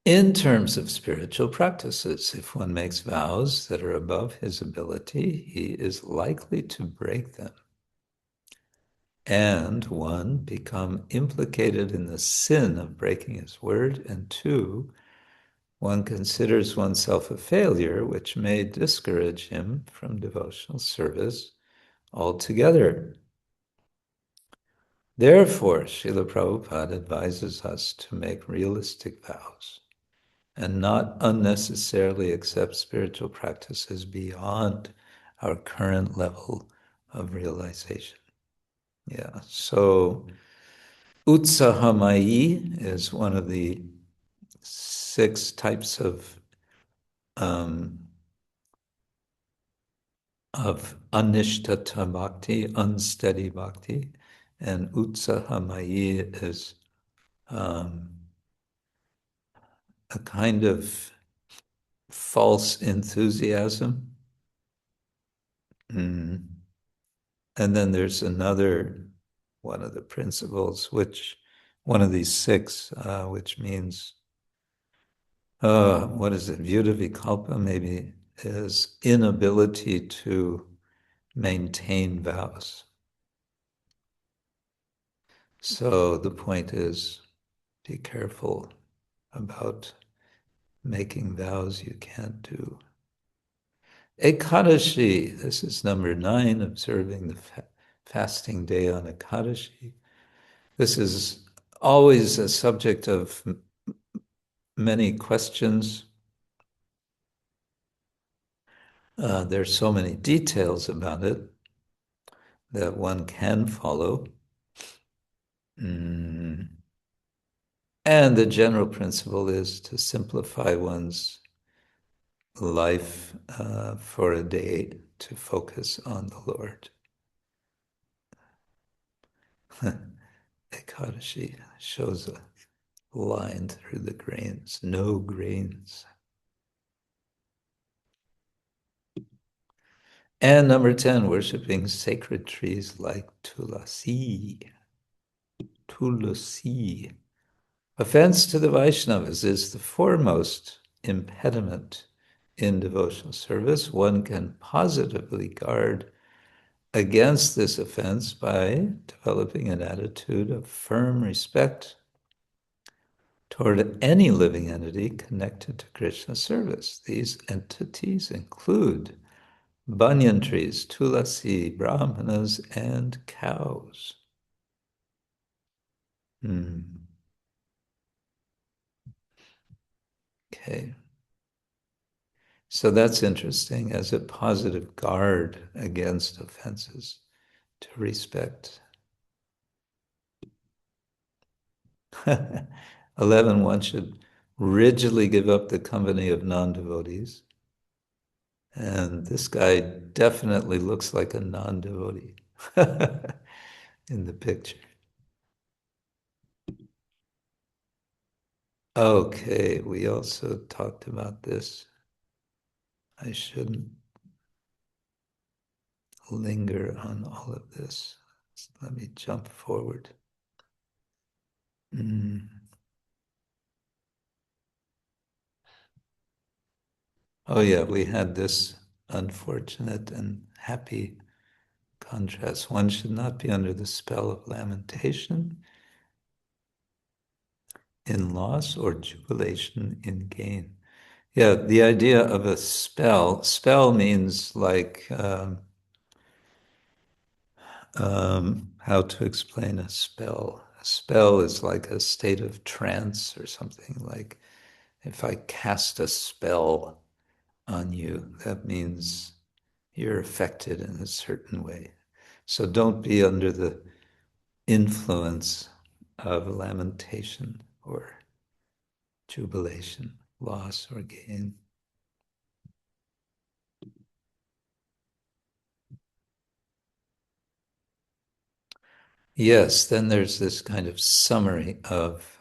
In terms of spiritual practices, if one makes vows that are above his ability, he is likely to break them. And one, become implicated in the sin of breaking his word, and two, one considers oneself a failure, which may discourage him from devotional service altogether. Therefore, Srila Prabhupada advises us to make realistic vows and not unnecessarily accept spiritual practices beyond our current level of realization. Yeah, so Utsahamayi is one of the 6 types of anishtata bhakti, unsteady bhakti, and Utsahamayi is a kind of false enthusiasm. And then there's another one of the principles, which one of these 6, which means, what is it, Vyuta Vikalpa maybe, is inability to maintain vows. So the point is, be careful about making vows you can't do. Ekadashi, this is number 9, observing the fasting day on Ekadashi. This is always a subject of many questions. There's so many details about it that one can follow. And the general principle is to simplify one's life for a day to focus on the Lord. Ekadashi shows a line through the grains, no grains. And number 10, worshiping sacred trees like Tulasi. Tulasi. Offense to the Vaishnavas is the foremost impediment in devotional service. One can positively guard against this offense by developing an attitude of firm respect toward any living entity connected to Krishna service. These entities include banyan trees, tulasi, brahmanas, and cows. Okay. So that's interesting as a positive guard against offenses, to respect. 11, one should rigidly give up the company of non-devotees. And this guy definitely looks like a non-devotee in the picture. Okay, we also talked about this. I shouldn't linger on all of this. Let me jump forward. Oh yeah, we had this unfortunate and happy contrast. One should not be under the spell of lamentation in loss or jubilation in gain. Yeah, the idea of a spell means like, how to explain a spell? A spell is like a state of trance or something. Like if I cast a spell on you, that means you're affected in a certain way. So don't be under the influence of lamentation or jubilation, loss or gain. Yes, then there's this kind of summary of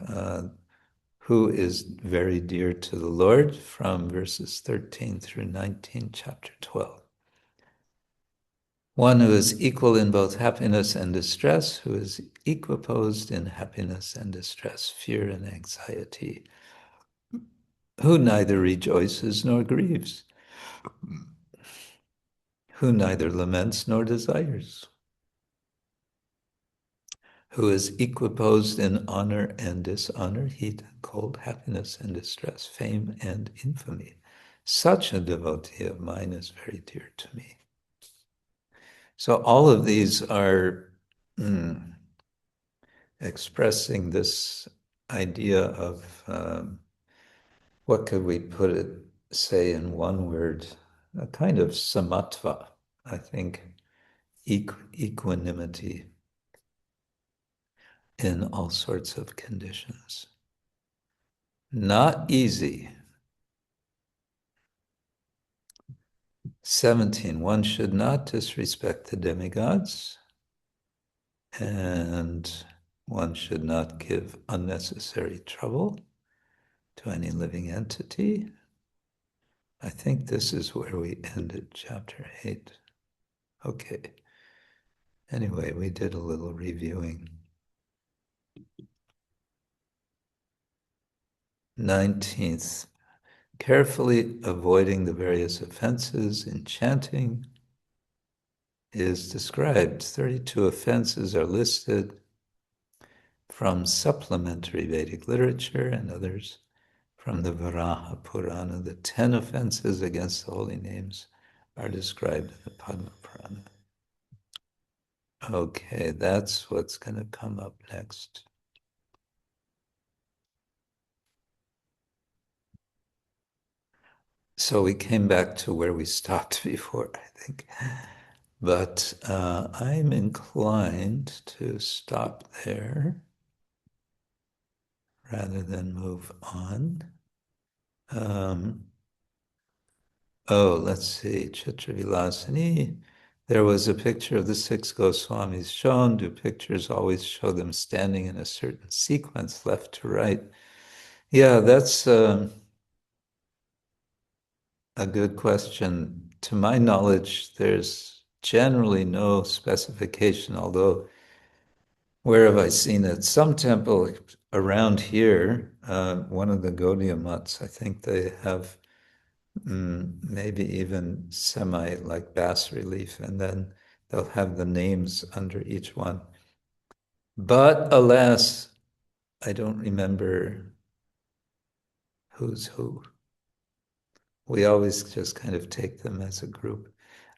who is very dear to the Lord from verses 13 through 19, chapter 12. One who is equal in both happiness and distress, who is equiposed in happiness and distress, fear and anxiety, who neither rejoices nor grieves, who neither laments nor desires, who is equiposed in honor and dishonor, heat and cold, happiness and distress, fame and infamy. Such a devotee of mine is very dear to me. So all of these are expressing this idea of what could we put it, say in one word, a kind of samatva, I think, equanimity in all sorts of conditions. Not easy. 17, one should not disrespect the demigods, and one should not give unnecessary trouble to any living entity. I think this is where we ended chapter 8. Okay. Anyway, we did a little reviewing. 19th, carefully avoiding the various offenses in chanting is described. 32 offenses are listed from supplementary Vedic literature and others from the Varaha Purana. The 10 offenses against the holy names are described in the Padma Purana. Okay, that's what's going to come up next. So we came back to where we stopped before, I think. But I'm inclined to stop there rather than move on. Let's see, Chitravilasini. There was a picture of the 6 Goswamis shown. Do pictures always show them standing in a certain sequence, left to right? Yeah, that's a good question. To my knowledge, there's generally no specification, although where have I seen it? Some temple around here, one of the Gaudiya mutts, I think they have maybe even semi like bas relief, and then they'll have the names under each one. But alas, I don't remember who's who. We always just kind of take them as a group.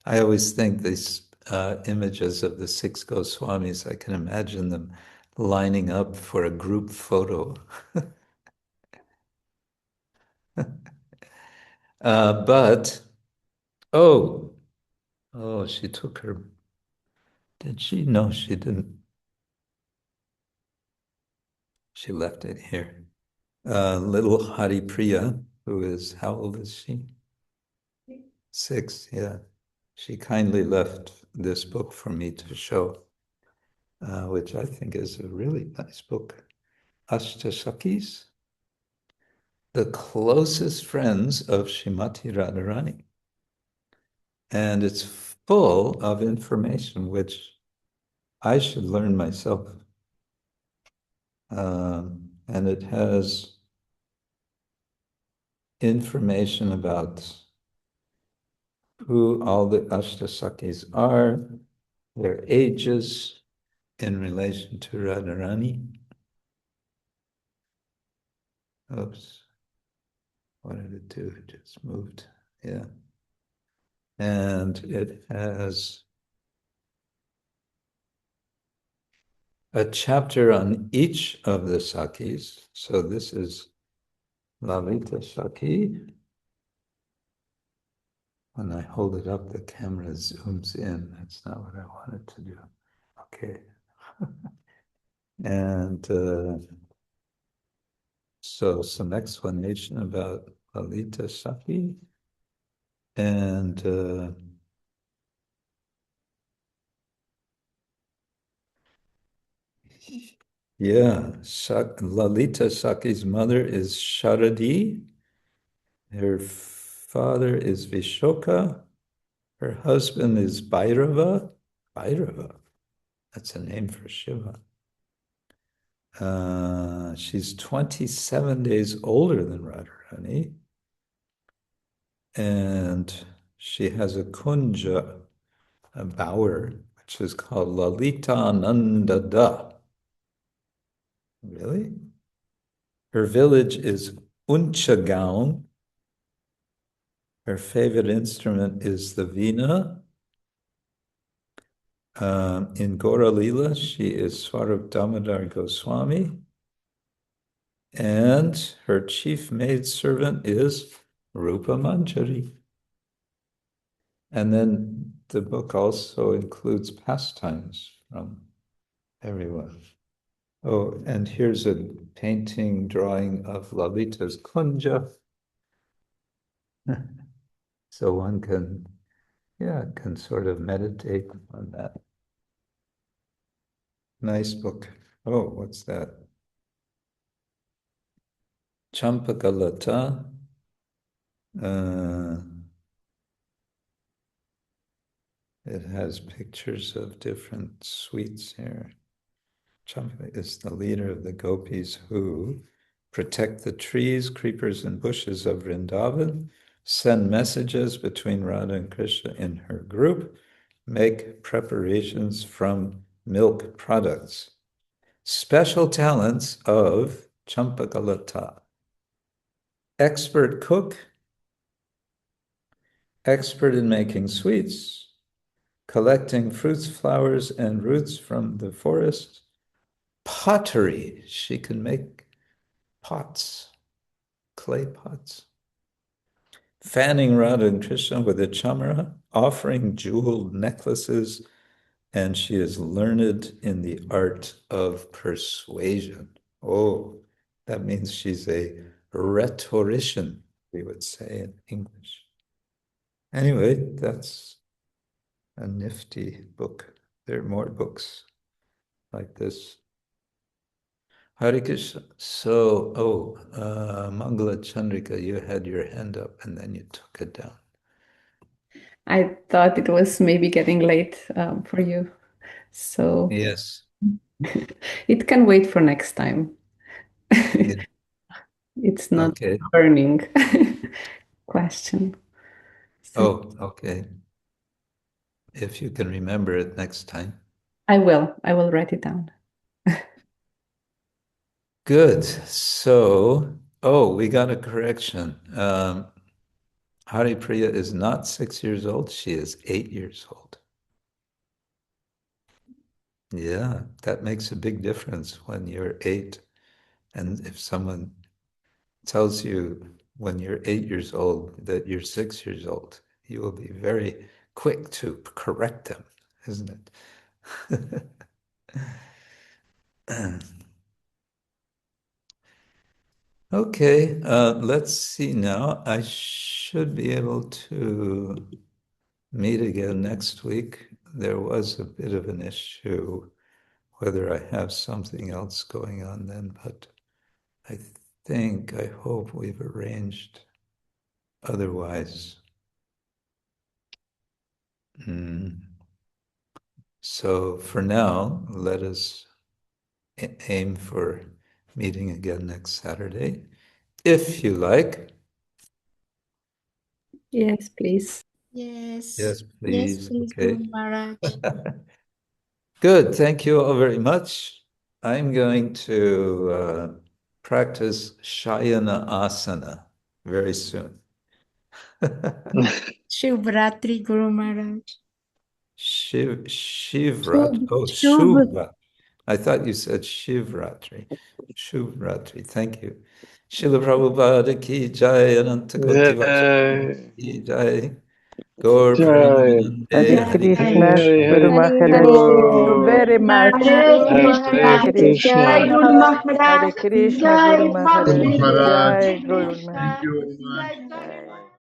I always think these images of the 6 Goswamis, I can imagine them lining up for a group photo. But, she took her, did she? No, she didn't. She left it here. Little Haripriya, who is, how old is she? 6, yeah. She kindly left this book for me to show, which I think is a really nice book. Ashtasakis, the closest friends of Shrimati Radharani. And it's full of information which I should learn myself. And it has information about who all the Ashtasakis are, their ages in relation to Radharani. Oops. What did it do? It just moved. Yeah. And it has a chapter on each of the Sakis. So this is Lalita Saki. When I hold it up, the camera zooms in. That's not what I wanted to do. Okay. And so some explanation about Lalita Saki. And yeah, Lalita Saki's mother is Sharadi. Her father is Vishoka. Her husband is Bhairava. Bhairava, that's a name for Shiva. She's 27 days older than Radharani. And she has a kunja, a bower, which is called Lalita Nandada. Really? Her village is Unchagaon. Her favorite instrument is the veena. In Gora Lila, she is Swarup Damodar Goswami, and her chief maidservant is Rupa Manjari. And then the book also includes pastimes from everyone. Oh, and here's a painting drawing of Lalita's Kunja. So one can sort of meditate on that. Nice book. Oh, what's that? Champakalata. It has pictures of different sweets here. Champa is the leader of the gopis who protect the trees, creepers, and bushes of Vrindavan, send messages between Radha and Krishna in her group, make preparations from milk products. Special talents of Champakalata. Expert cook, expert in making sweets, collecting fruits, flowers, and roots from the forest. Pottery, she can make pots, clay pots. Fanning Radha and Krishna with a chamara, offering jeweled necklaces, and she is learned in the art of persuasion. Oh, that means she's a rhetorician, we would say in English. Anyway, that's a nifty book. There are more books like this. Hare Krishna. So, Mangala Chandrika, you had your hand up and then you took it down. I thought it was maybe getting late for you. So Yes. it can wait for next time. Yeah. It's not Okay. a burning question. So Oh, okay. If you can remember it next time. I will write it down. Good. So, we got a correction. Hari Priya is not 6 years old. She is 8 years old. Yeah, that makes a big difference when you're 8. And if someone tells you when you're 8 years old that you're 6 years old, you will be very quick to correct them, isn't it? Okay, let's see now. I should be able to meet again next week. There was a bit of an issue whether I have something else going on then, but I hope we've arranged otherwise. So for now, let us aim for meeting again next Saturday, if you like. Yes, please. Yes. Yes, Yes, please. please, Okay. Guru Maharaj. Good. Thank you all very much. I'm going to practice Shayana Asana very soon. Shivratri, Guru Maharaj. Shivratri. Oh, Shubh. Shubha. I thought you said Shivratri. Shuvratri. Thank you. Srila Prabhupada ki jai, Ananta Koti Vaishnava ki jai. Gaur Premanande. Hare Hari Krishna, Hari. Guru Maharaj, thank you very much. Hare Krishna, Guru Maharaj. Hare Krishna, Jai Guru Guru Maharaj, Maharaj. Jai Guru Thank Maharaj. you very much. Jai.